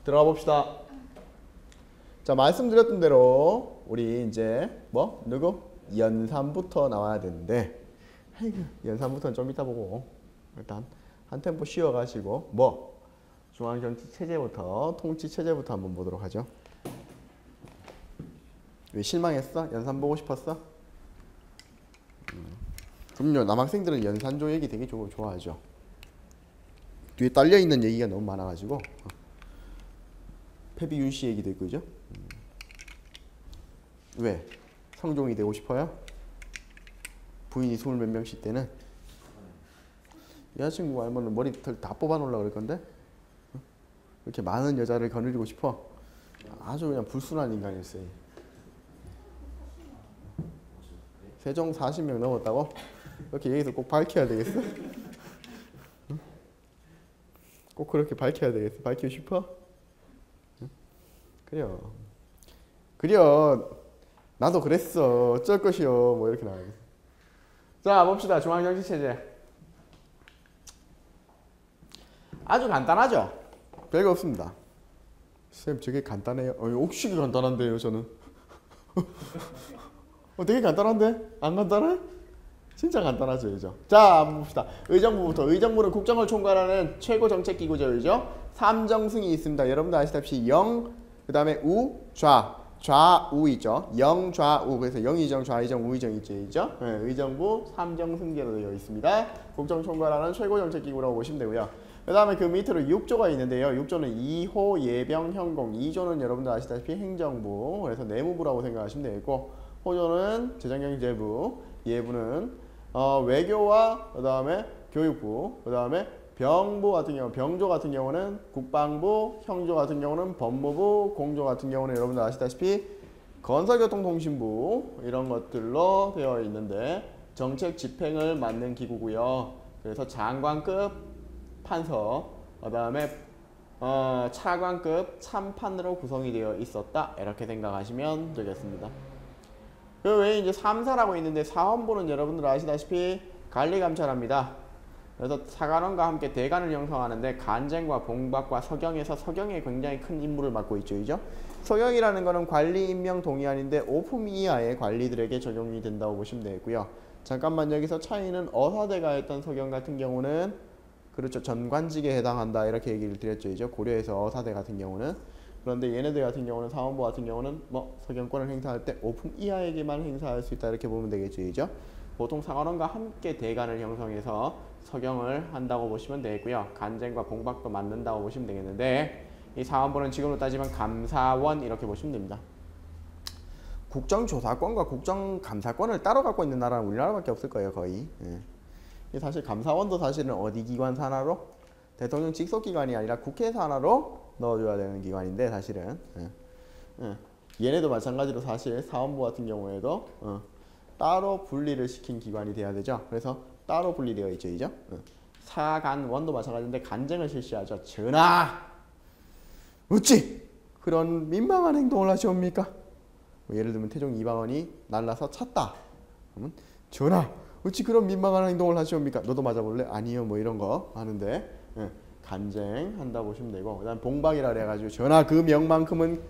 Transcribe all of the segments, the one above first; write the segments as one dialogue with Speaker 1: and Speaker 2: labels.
Speaker 1: 들어가 봅시다. 자, 말씀드렸던 대로 우리 이제 뭐 누구? 연산부터 나와야 되는데 아이고, 연산부터는 좀 이따 보고 일단 한 템포 쉬어가시고 뭐 중앙정치 체제부터 통치 체제부터 한번 보도록 하죠. 왜 실망했어? 연산 보고 싶었어? 그럼요. 남학생들은 연산조 얘기 되게 좋아하죠. 뒤에 딸려있는 얘기가 너무 많아가지고 패비윤 씨 얘기도 있고 그죠? 왜? 성종이 되고 싶어요? 부인이 20 몇 명씩 때는 여자친구가 알면 머리털 다 뽑아놓으려고 그럴 건데 이렇게 많은 여자를 거느리고 싶어? 아주 그냥 불순한 인간이었어요. 세종 40명 넘었다고? 이렇게 여기서 꼭 밝혀야 되겠어? 꼭 그렇게 밝혀야 되겠어? 밝히고 싶어? 그래요. 그래요. 나도 그랬어. 어쩔 것이요. 뭐 이렇게 나와야겠어. 자, 봅시다. 중앙정치체제. 아주 간단하죠? 별거 없습니다. 쌤, 저게 간단해요? 옥식이 간단한데요, 저는. 되게 간단한데? 안 간단해? 진짜 간단하죠, 그죠? 자, 한번 봅시다. 의정부부터. 의정부는 국정을 총괄하는 최고 정책기구죠, 그죠? 삼정승이 있습니다. 여러분들 아시다시피 영, 그 다음에 우, 좌. 좌우 있죠. 영, 좌우. 그래서 영의정, 좌의정, 우의정 있죠, 그죠? 네, 의정부 삼정승제로 되어 있습니다. 국정 총괄하는 최고 정책기구라고 보시면 되고요. 그 다음에 그 밑으로 6조가 있는데요. 6조는 2호, 예병, 현공. 2조는 여러분들 아시다시피 행정부, 그래서 내무부라고 생각하시면 되겠고, 호조는 재정경제부, 예부는 외교와 그 다음에 교육부, 그 다음에 병부 같은 경우, 병조 같은 경우는 국방부, 형조 같은 경우는 법무부, 공조 같은 경우는 여러분들 아시다시피 건설교통통신부 이런 것들로 되어 있는데 정책 집행을 맡는 기구고요. 그래서 장관급 판서, 그 다음에 차관급 참판으로 구성이 되어 있었다. 이렇게 생각하시면 되겠습니다. 그 외에 이제 3사라고 있는데 사헌부는 여러분들 아시다시피 관리감찰합니다. 그래서 사관원과 함께 대관을 형성하는데 간쟁과 봉박과 서경에서 서경에 굉장히 큰 임무를 맡고 있죠. 그죠? 서경이라는 거는 관리 임명 동의안인데 오품 이하의 관리들에게 적용이 된다고 보시면 되고요. 잠깐만 여기서 차이는 어사대가 했던 서경 같은 경우는 그렇죠. 전관직에 해당한다 이렇게 얘기를 드렸죠. 그죠? 고려에서 어사대 같은 경우는 그런데 얘네들 같은 경우는 사원부 같은 경우는 뭐 서경권을 행사할 때 오품 이하에게만 행사할 수 있다 이렇게 보면 되겠죠. 그죠? 보통 사관원과 함께 대관을 형성해서 서경을 한다고 보시면 되고요. 간쟁과 봉박도 맡는다고 보시면 되겠는데 이 사원부는 지금으로 따지면 감사원 이렇게 보시면 됩니다. 국정조사권과 국정감사권을 따로 갖고 있는 나라는 우리나라밖에 없을 거예요. 거의. 예. 사실 감사원도 사실은 어디 기관 산하로? 대통령 직속기관이 아니라 국회 산하로 넣어줘야 되는 기관인데 사실은 얘네도 마찬가지로 사실 사원부 같은 경우에도 따로 분리를 시킨 기관이 돼야 되죠. 그래서 따로 분리되어 있죠. 이죠? 사간원도 마찬가지인데 간쟁을 실시하죠. 전하! 어찌 그런 민망한 행동을 하시옵니까? 뭐 예를 들면 태종 이방원이 날라서 찼다. 그러면 전하! 어찌 그런 민망한 행동을 하시옵니까? 너도 맞아볼래? 아니요. 뭐 이런 거 하는데 간쟁한다 보시면 되고 그 다음 봉박이라 그래가지고 전하 그 명만큼은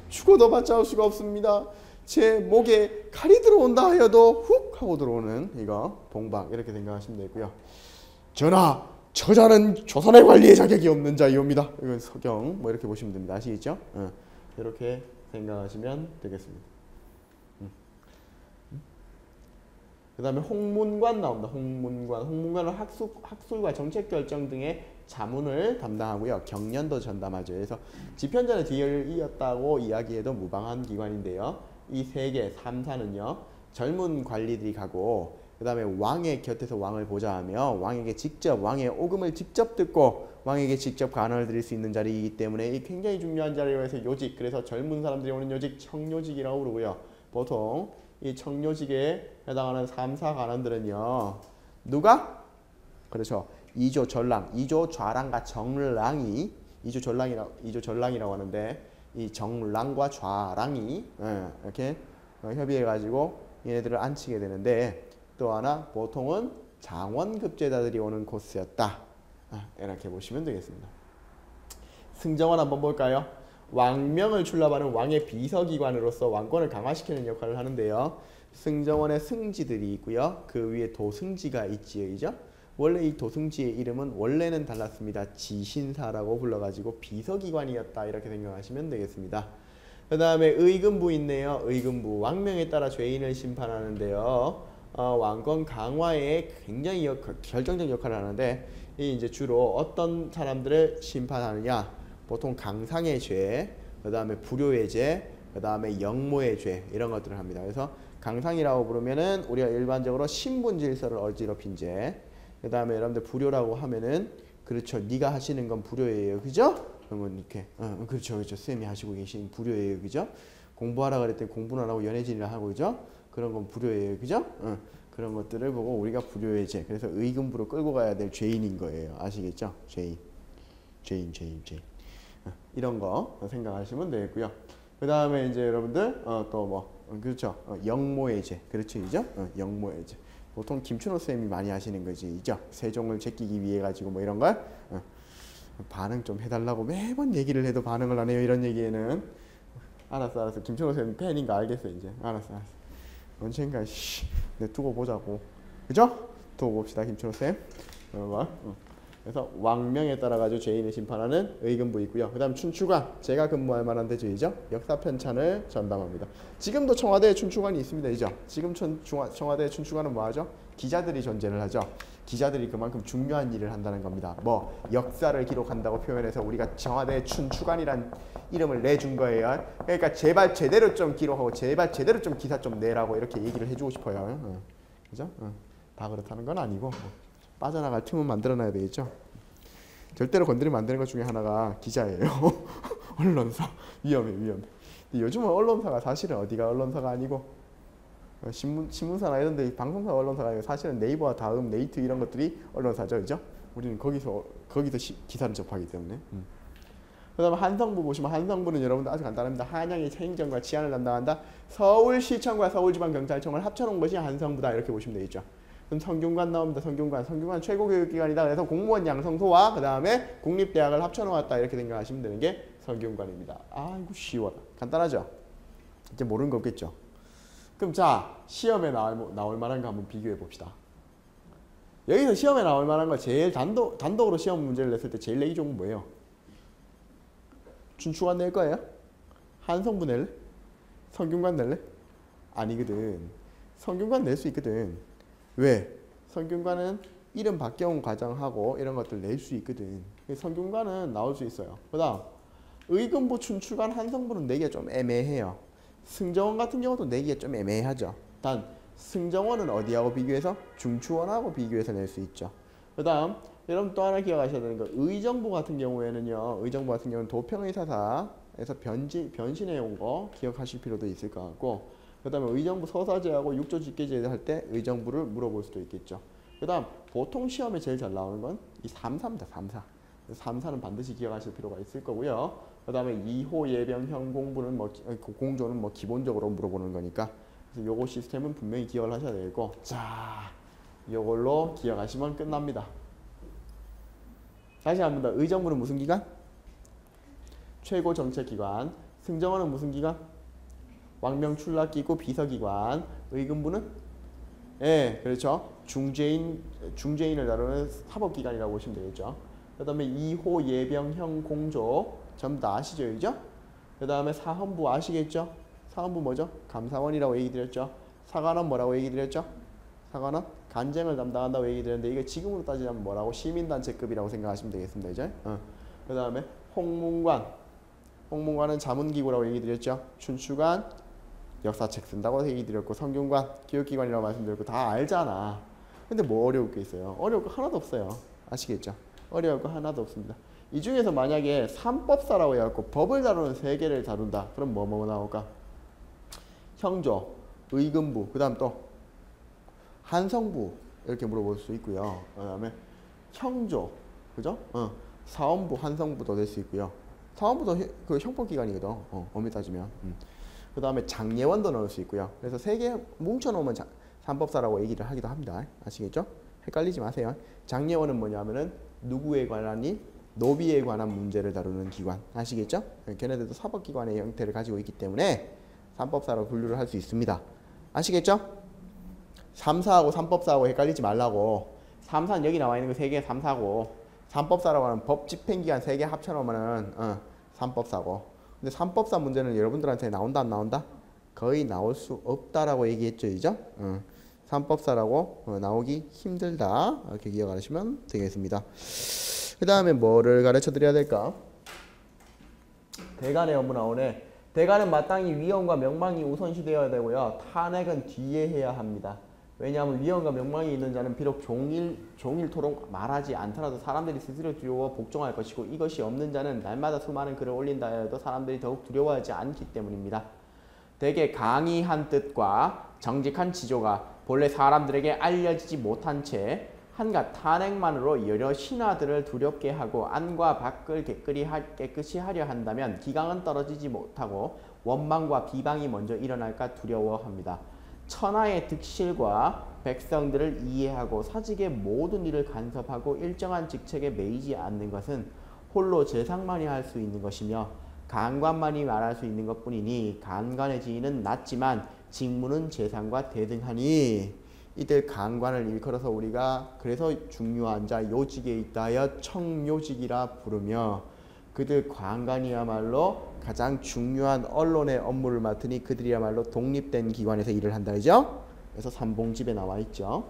Speaker 1: 죽어도 받자올 수가 없습니다. 제 목에 칼이 들어온다 하여도 훅 하고 들어오는 이거 봉박 이렇게 생각하시면 되고요. 전하 저자는 조선의 관리의 자격이 없는 자이옵니다. 이건 서경 뭐 이렇게 보시면 됩니다. 아시겠죠? 이렇게 생각하시면 되겠습니다. 그 다음에 홍문관 나옵니다. 홍문관은 학술과 정책 결정 등의 자문을 담당하고요. 경련도 전담하죠. 그래서 집현전의 뒤를 이었다고 이야기해도 무방한 기관인데요. 이 세 개, 3사는요. 젊은 관리들이 가고 그 다음에 왕의 곁에서 왕을 보좌하며 왕에게 직접 왕의 오금을 직접 듣고 왕에게 직접 간언을 드릴 수 있는 자리이기 때문에 이 굉장히 중요한 자리로 해서 요직, 그래서 젊은 사람들이 오는 요직 청요직이라고 부르고요. 보통 이 청요직에 해당하는 3사 간언들은요. 누가? 그렇죠. 이조 전랑, 이조 좌랑과 정랑이 이조 전랑이라고 하는데 이 정랑과 좌랑이 이렇게 협의해 가지고 얘네들을 앉히게 되는데 또 하나 보통은 장원급제자들이 오는 코스였다. 이렇게 보시면 되겠습니다. 승정원 한번 볼까요? 왕명을 출납하는 왕의 비서기관으로서 왕권을 강화시키는 역할을 하는데요. 승정원의 승지들이 있고요. 그 위에 도승지가 있지요. 이죠? 원래 이 도승지의 이름은 원래는 달랐습니다. 지신사라고 불러가지고 비서기관이었다 이렇게 생각하시면 되겠습니다. 그 다음에 의금부 있네요. 의금부 왕명에 따라 죄인을 심판하는데요. 왕권 강화에 굉장히 결정적 역할을 하는데 이 이제 주로 어떤 사람들을 심판하느냐? 보통 강상의 죄, 그 다음에 불효의 죄, 그 다음에 영모의 죄 이런 것들을 합니다. 그래서 강상이라고 부르면은 우리가 일반적으로 신분 질서를 어지럽힌 죄. 그 다음에 여러분들 불효라고 하면은 그렇죠. 네가 하시는 건 불효예요, 그죠? 그러면 이렇게 그렇죠, 그렇죠. 쌤이 하시고 계신 불효예요, 그죠? 공부하라 그랬더니 공부는 안 하고 연애질이나 하고, 그죠? 그런 건 불효예요, 그죠? 그런 것들을 보고 우리가 불효의 죄. 그래서 의금부로 끌고 가야 될 죄인인 거예요, 아시겠죠? 죄인. 이런 거 생각하시면 되겠고요. 그 다음에 이제 여러분들 또 뭐 그렇죠. 영모의 죄, 그렇죠, 이죠? 영모의 죄. 보통 김춘호 쌤이 많이 하시는 거지, 이죠? 세종을 제끼기 위해 가지고 뭐 이런 걸 반응 좀 해달라고 매번 얘기를 해도 반응을 안 해요. 이런 얘기에는 알았어. 김춘호 쌤 팬인 거 알겠어 이제. 알았어. 언젠가 내 두고 보자고, 그죠? 두고 봅시다, 김춘호 쌤. 그래서 왕명에 따라 가지고 죄인을 심판하는 의금부 있고요. 그다음 춘추관, 제가 근무할 만한 대조이죠. 역사 편찬을 전담합니다. 지금도 청와대에 춘추관이 있습니다, 이죠. 지금 청와대 춘추관은 뭐하죠? 기자들이 존재를 하죠. 기자들이 그만큼 중요한 일을 한다는 겁니다. 뭐 역사를 기록한다고 표현해서 우리가 청와대 춘추관이란 이름을 내준 거예요. 그러니까 제발 제대로 좀 기록하고 제발 제대로 좀 기사 좀 내라고 이렇게 얘기를 해주고 싶어요. 그죠? 다 그렇다는 건 아니고. 빠져나갈 틈은 만들어놔야 되겠죠. 절대로 건드리면 안 되는 것 중에 하나가 기자예요. 언론사. 위험해. 근데 요즘은 언론사가 사실은 어디가 언론사가 아니고 신문사나 이런 데 방송사 언론사가 아니고 사실은 네이버와 다음, 네이트 이런 것들이 언론사죠, 그죠? 우리는 거기서 기사를 접하기 때문에. 그 다음에 한성부 보시면 한성부는 여러분들 아주 간단합니다. 한양의 행정과 치안을 담당한다. 서울시청과 서울지방경찰청을 합쳐놓은 것이 한성부다 이렇게 보시면 되겠죠. 그럼 성균관 나옵니다. 성균관 최고교육기관이다. 그래서 공무원 양성소와 그 다음에 국립대학을 합쳐놓았다 이렇게 생각하시면 되는 게 성균관입니다. 아이고 쉬워라. 간단하죠? 이제 모르는 거 없겠죠? 그럼 자, 시험에 나올 만한 거 한번 비교해 봅시다. 여기서 시험에 나올 만한 거 제일 단독으로 시험 문제를 냈을 때 제일 내기 좋은 건 뭐예요? 춘추관 낼 거예요? 한성부 낼래? 성균관 낼래? 아니거든. 성균관 낼 수 있거든. 왜? 성균관은 이름 바뀌어온 과정하고 이런 것들 낼 수 있거든. 성균관은 나올 수 있어요. 그 다음 의금부, 춘추관, 한성부는 내기가 좀 애매해요. 승정원 같은 경우도 내기가 좀 애매하죠. 단 승정원은 어디하고 비교해서? 중추원하고 비교해서 낼 수 있죠. 그 다음 여러분 또 하나 기억하셔야 되는 거, 의정부 같은 경우에는요. 의정부 같은 경우는 도평의사사에서 변신해 온 거 기억하실 필요도 있을 것 같고, 그 다음에 의정부 서사제하고 육조직계제 할 때 의정부를 물어볼 수도 있겠죠. 그 다음 보통 시험에 제일 잘 나오는 건 이 3사입니다. 3사는 반드시 기억하실 필요가 있을 거고요. 그 다음에 2호 예병형 공부는 공조는 기본적으로 물어보는 거니까, 그래서 요거 시스템은 분명히 기억을 하셔야 되고, 자, 요걸로 기억하시면 끝납니다. 다시 한 번 더. 의정부는 무슨 기관? 최고정책기관. 승정원은 무슨 기관? 왕명출납기구 비서기관. 의금부는? 예, 그렇죠. 중죄인을 다루는 사법기관이라고 보시면 되겠죠. 그 다음에 2호 예병형 공조 전부 다 아시죠, 이죠? 그 다음에 사헌부 아시겠죠? 사헌부 뭐죠? 감사원이라고 얘기 드렸죠. 사관원 뭐라고 얘기 드렸죠? 사관원 간쟁을 담당한다고 얘기 드렸는데, 이게 지금으로 따지자면 뭐라고? 시민단체급이라고 생각하시면 되겠습니다, 이제. 그 다음에 홍문관은 자문기구라고 얘기 드렸죠. 춘추관 역사책 쓴다고 얘기 드렸고, 성균관 교육기관이라고 말씀드렸고, 다 알잖아. 근데 뭐 어려울 게 있어요? 어려울 거 하나도 없어요. 아시겠죠? 어려울 거 하나도 없습니다. 이 중에서 만약에 삼법사라고 해갖고 법을 다루는 세 개를 다룬다. 그럼 뭐 나올까? 형조, 의금부, 그 다음 또 한성부 이렇게 물어볼 수 있고요. 그 다음에 형조, 그죠? 사원부, 한성부도 될 수 있고요. 사원부도 그 형법기관이거든. 엄밀히 따지면. 그 다음에 장례원도 넣을 수 있고요. 그래서 세 개 뭉쳐놓으면 삼법사라고 얘기를 하기도 합니다. 아시겠죠? 헷갈리지 마세요. 장례원은 뭐냐면은 누구에 관한 일? 노비에 관한 문제를 다루는 기관. 아시겠죠? 걔네들도 사법기관의 형태를 가지고 있기 때문에 3법사로 분류를 할 수 있습니다. 아시겠죠? 3사하고 3법사하고 헷갈리지 말라고. 3사는 여기 나와 있는 거 3개 3사고 3법사라고 하는 법 집행기관 3개 합쳐놓으면 3법사고. 근데 3법사 문제는 여러분들한테 나온다 안 나온다? 거의 나올 수 없다라고 얘기했죠. 이죠? 3법사라고 나오기 힘들다. 이렇게 기억하시면 되겠습니다. 그 다음에 뭐를 가르쳐 드려야 될까? 대간의 업무 나오네. 대간은 마땅히 위헌과 명망이 우선시되어야 되고요. 탄핵은 뒤에 해야 합니다. 왜냐하면 위헌과 명망이 있는 자는 비록 종일토록 말하지 않더라도 사람들이 스스로 두려워 복종할 것이고 이것이 없는 자는 날마다 수많은 글을 올린다 해도 사람들이 더욱 두려워하지 않기 때문입니다. 대개 강의한 뜻과 정직한 지조가 본래 사람들에게 알려지지 못한 채 한갓 탄핵만으로 여러 신하들을 두렵게 하고 안과 밖을 깨끗이 하려 한다면 기강은 떨어지지 못하고 원망과 비방이 먼저 일어날까 두려워합니다. 천하의 득실과 백성들을 이해하고 사직의 모든 일을 간섭하고 일정한 직책에 매이지 않는 것은 홀로 재상만이 할 수 있는 것이며 간관만이 말할 수 있는 것뿐이니 간관의 지위는 낮지만 직무는 재상과 대등하니 이들 간관을 일컬어서 우리가 그래서 중요한 자 요직에 있다 하여 청요직이라 부르며 그들 관관이야말로 가장 중요한 언론의 업무를 맡으니 그들이야말로 독립된 기관에서 일을 한다. 그죠? 그래서 삼봉집에 나와 있죠.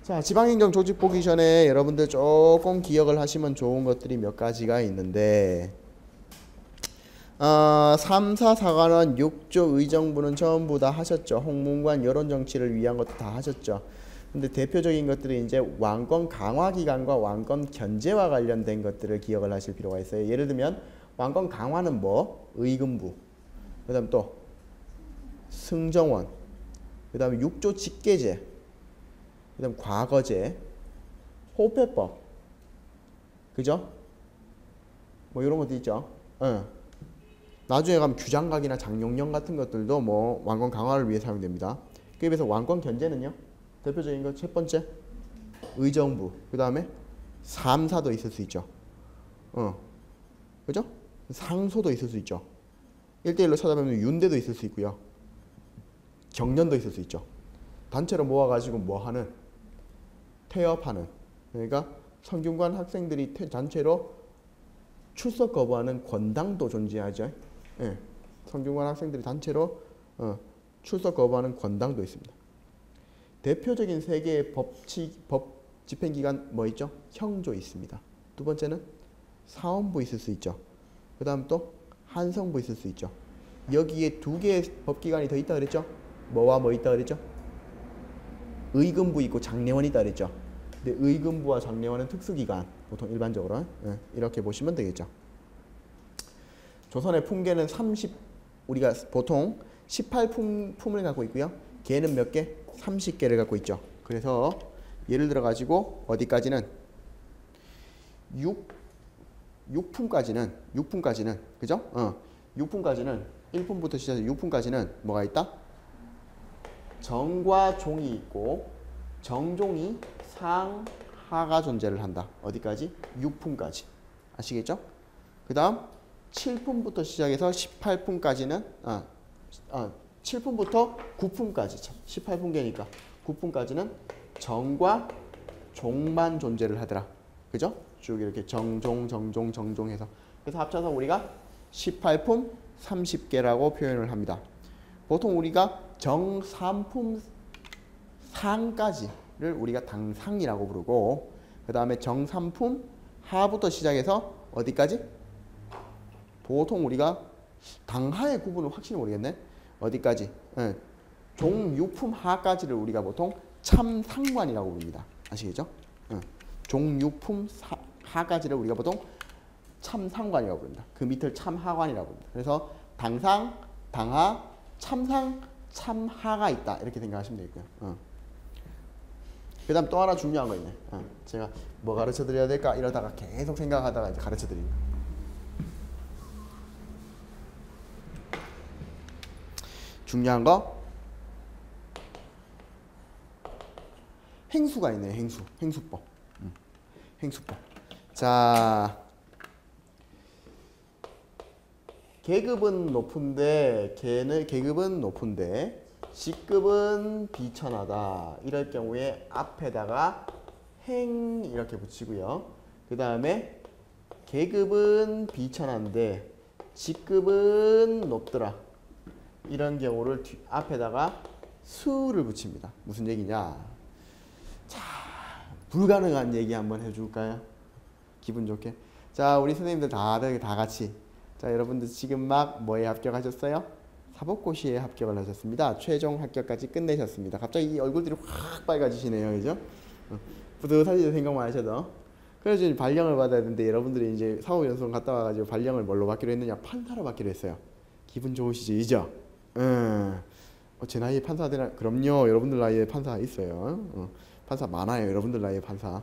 Speaker 1: 자, 지방행정 조직 보기 전에 여러분들 조금 기억을 하시면 좋은 것들이 몇 가지가 있는데 3, 4, 4관원 6조 의정부는 전부 다 하셨죠. 홍문관 여론정치를 위한 것도 다 하셨죠. 근데 대표적인 것들이 이제 왕권 강화 기간과 왕권 견제와 관련된 것들을 기억을 하실 필요가 있어요. 예를 들면 왕권 강화는 뭐? 의금부. 그다음 또 승정원. 그다음에 6조 직계제. 그다음 과거제. 호패법. 그죠? 뭐 이런 것도 있죠. 나중에 가면 규장각이나 장용령 같은 것들도 뭐 왕권 강화를 위해 사용됩니다. 그에 비해서 왕권 견제는요. 대표적인 거 첫 번째 의정부, 그 다음에 삼사도 있을 수 있죠. 그죠? 상소도 있을 수 있죠. 1대1로 찾아보면 윤대도 있을 수 있고요. 경련도 있을 수 있죠. 단체로 모아가지고 뭐하는? 태업하는. 그러니까 성균관 학생들이 단체로 출석 거부하는 권당도 존재하죠. 예. 성균관 학생들이 단체로 출석 거부하는 권당도 있습니다. 대표적인 세 개의 법 집행기관 뭐 있죠? 형조 있습니다. 두 번째는 사원부 있을 수 있죠. 그 다음 또 한성부 있을 수 있죠. 여기에 두 개의 법기관이 더 있다 그랬죠? 뭐와 뭐 있다 그랬죠? 의금부 있고 장례원 있다 그랬죠. 근데 의금부와 장례원은 특수기관, 보통 일반적으로 이렇게 보시면 되겠죠. 조선의 품계는 우리가 보통 18품을 갖고 있고요. 개는 몇 개? 30개를 갖고 있죠. 그래서 예를 들어 가지고 어디까지는 6품까지는 그죠? 6품까지는 1품부터 시작해서 6품까지는 뭐가 있다? 정과 종이 있고 정종이 상하가 존재를 한다. 어디까지? 6품까지. 아시겠죠? 그 다음 7품부터 시작해서 18품까지는 7품부터 9품까지 18품계니까 9품까지는 정과 종만 존재를 하더라. 그죠? 쭉 이렇게 정종 해서 그래서 합쳐서 우리가 18품 30개라고 표현을 합니다. 보통 우리가 정3품 상까지를 우리가 당상이라고 부르고 그 다음에 정3품 하부터 시작해서 어디까지? 보통 우리가 당하의 구분을 확실히 모르겠네. 어디까지? 종6품 하까지를 우리가 보통 참상관이라고 부릅니다. 아시겠죠? 종6품 하까지를 우리가 보통 참상관이라고 부릅니다. 그 밑을 참하관이라고 부릅니다. 그래서 당상, 당하, 참상, 참하가 있다. 이렇게 생각하시면 되겠고요. 그 다음 또 하나 중요한 거 있네. 제가 뭐 가르쳐 드려야 될까? 이러다가 계속 생각하다가 이제 가르쳐 드립니다. 중요한 거 행수가 있네요. 행수법. 행수법. 자, 계급은 높은데 계급은 높은데 직급은 비천하다. 이럴 경우에 앞에다가 행 이렇게 붙이고요. 그 다음에 계급은 비천한데 직급은 높더라. 이런 경우를 앞에다가 수를 붙입니다. 무슨 얘기냐? 자, 불가능한 얘기 한번 해줄까요? 기분 좋게. 자, 우리 선생님들 다들 다 같이. 자, 여러분들 지금 막 뭐에 합격하셨어요? 사법고시에 합격을 하셨습니다. 최종 합격까지 끝내셨습니다. 갑자기 이 얼굴들이 확 빨개지시네요, 그죠? 뿌듯하시죠, 생각만 하셔도. 그래서 이제 발령을 받아야 되는데 여러분들이 이제 사법연수원 갔다 와가지고 발령을 뭘로 받기로 했느냐? 판사로 받기로 했어요. 기분 좋으시죠, 이죠? 제 나이에 판사 되나? 그럼요, 여러분들 나이에 판사 있어요. 판사 많아요, 여러분들 나이에 판사.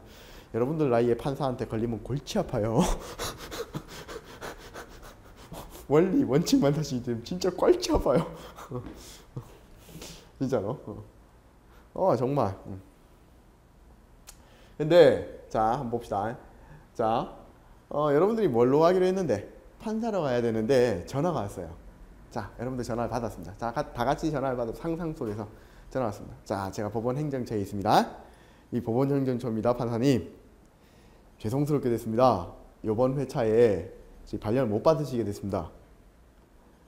Speaker 1: 여러분들 나이에 판사한테 걸리면 골치 아파요. 원리 원칙만 다시 되면 진짜 꼴찌 아파요. 진짜로. 정말. 근데 자, 한번 봅시다. 자, 여러분들이 뭘로 하기로 했는데 판사로 가야 되는데 전화가 왔어요. 자, 여러분들 전화를 받았습니다. 자, 다 같이 전화를 받아 상상 속에서 전화 왔습니다. 자, 제가 법원 행정처에 있습니다. 이 법원 행정처입니다, 판사님. 죄송스럽게 됐습니다. 이번 회차에 발령을 못 받으시게 됐습니다.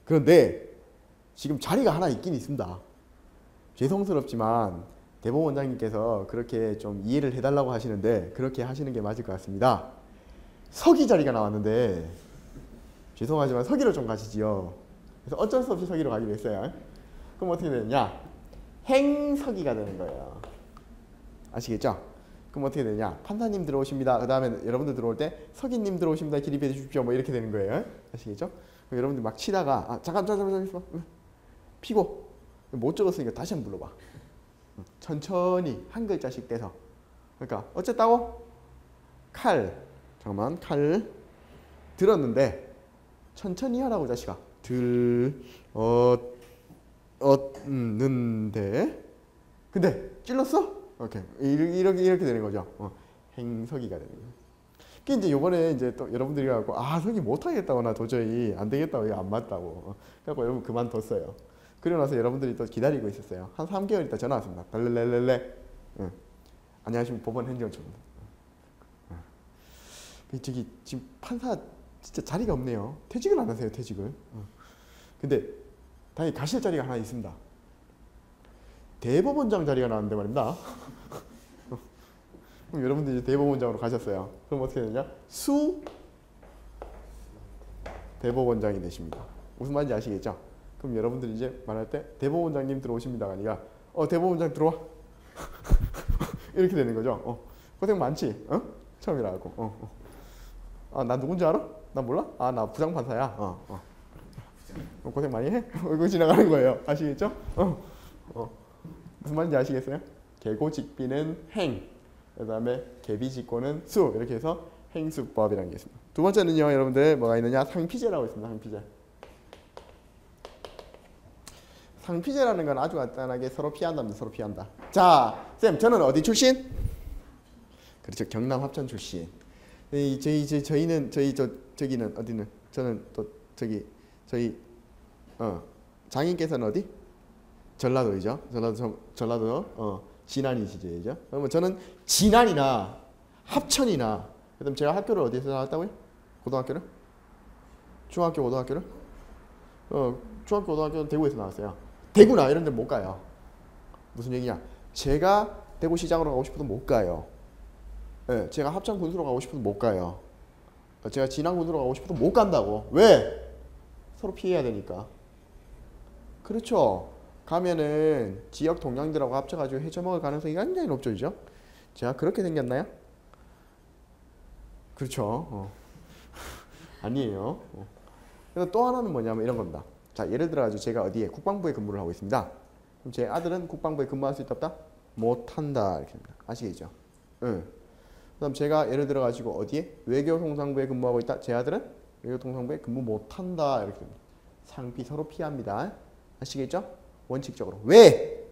Speaker 1: 그런데 지금 자리가 하나 있긴 있습니다. 죄송스럽지만 대법원장님께서 그렇게 좀 이해를 해달라고 하시는데 그렇게 하시는 게 맞을 것 같습니다. 서기 자리가 나왔는데 죄송하지만 서기로 좀 가시지요. 그래서 어쩔 수 없이 서기로 가기로 했어요. 그럼 어떻게 되느냐? 행서기가 되는 거예요. 아시겠죠? 그럼 어떻게 되냐? 판사님 들어오십니다. 그 다음에 여러분들 들어올 때 서기님 들어오십니다. 기립해 주십시오. 뭐 이렇게 되는 거예요. 아시겠죠? 여러분들 막 치다가 잠깐 피고 못 적었으니까 다시 한번 불러봐. 천천히 한 글자씩 떼서. 그러니까 어쨌다고? 칼 들었는데 천천히 하라고 자식아. 는데 근데 찔렀어? 오케이. 이렇게 되는 거죠. 행서기가 되는 거예요. 그 이제 요번에 이제 또 여러분들이 갖고 서기 못 하겠다고 나 도저히 안 되겠다고 이거 안 맞다고. 그래서 여러분 그만뒀어요. 그러고 나서 여러분들이 또 기다리고 있었어요. 한 3개월 있다 전화 왔습니다. 달렐렐렐레. 안녕하십니까 법원 행정처입니다. 저기 지금 판사 진짜 자리가 없네요. 퇴직을 안 하세요, 퇴직을. 근데 당연히 가실 자리가 하나 있습니다. 대법원장 자리가 나왔는데 말입니다. 그럼 여러분들이 이제 대법원장으로 가셨어요. 그럼 어떻게 되냐? 수 대법원장이 되십니다. 무슨 말인지 아시겠죠? 그럼 여러분들이 이제 말할 때 대법원장님 들어오십니다가 아니라 대법원장 들어와. 이렇게 되는 거죠. 고생 많지? 처음이라고. 나 누군지 알아? 나 몰라? 나 부장판사야. 고생 많이 해? 이거 지나가는 거예요. 아시겠죠? 무슨 말인지 아시겠어요? 계고직비는 행, 그 다음에 계비직고는 수, 이렇게 해서 행수법이라는 게 있습니다. 두 번째는요, 여러분들 뭐가 있느냐? 상피제라고 있습니다. 상피제. 상피제라는 건 아주 간단하게 서로 피한답니다. 서로 피한다. 자, 쌤, 저는 어디 출신? 그렇죠, 경남 합천 출신. 저희는 저기는 어디는? 저는 또 저희 장인께서는 어디? 전라도이죠. 전라도 진안이시죠. 그러면 저는 진안이나 합천이나 그다음 제가 학교를 어디에서 나왔다고요? 고등학교를? 중학교 고등학교를? 중학교 고등학교는 대구에서 나왔어요. 대구나 이런 데 못 가요. 무슨 얘기냐? 제가 대구시장으로 가고 싶어도 못 가요. 제가 합천 군수로 가고 싶어도 못 가요. 제가 진안 군수로 가고 싶어도 못 간다고. 왜? 서로 피해야 되니까. 그렇죠. 가면은 지역 동양들하고 합쳐가지고 헤쳐먹을 가능성이 굉장히 높죠, 그죠? 제가 그렇게 생겼나요? 그렇죠. 아니에요. 그래서 또 하나는 뭐냐면 이런 겁니다. 자, 예를 들어가지고 제가 어디에 국방부에 근무를 하고 있습니다. 그럼 제 아들은 국방부에 근무할 수 있다 없다? 못한다 이렇게 됩니다. 아시겠죠? 그다음 제가 예를 들어가지고 어디에 외교통상부에 근무하고 있다. 제 아들은 외교통상부에 근무 못한다 이렇게 됩니다. 상피 서로 피합니다. 아시겠죠? 원칙적으로. 왜?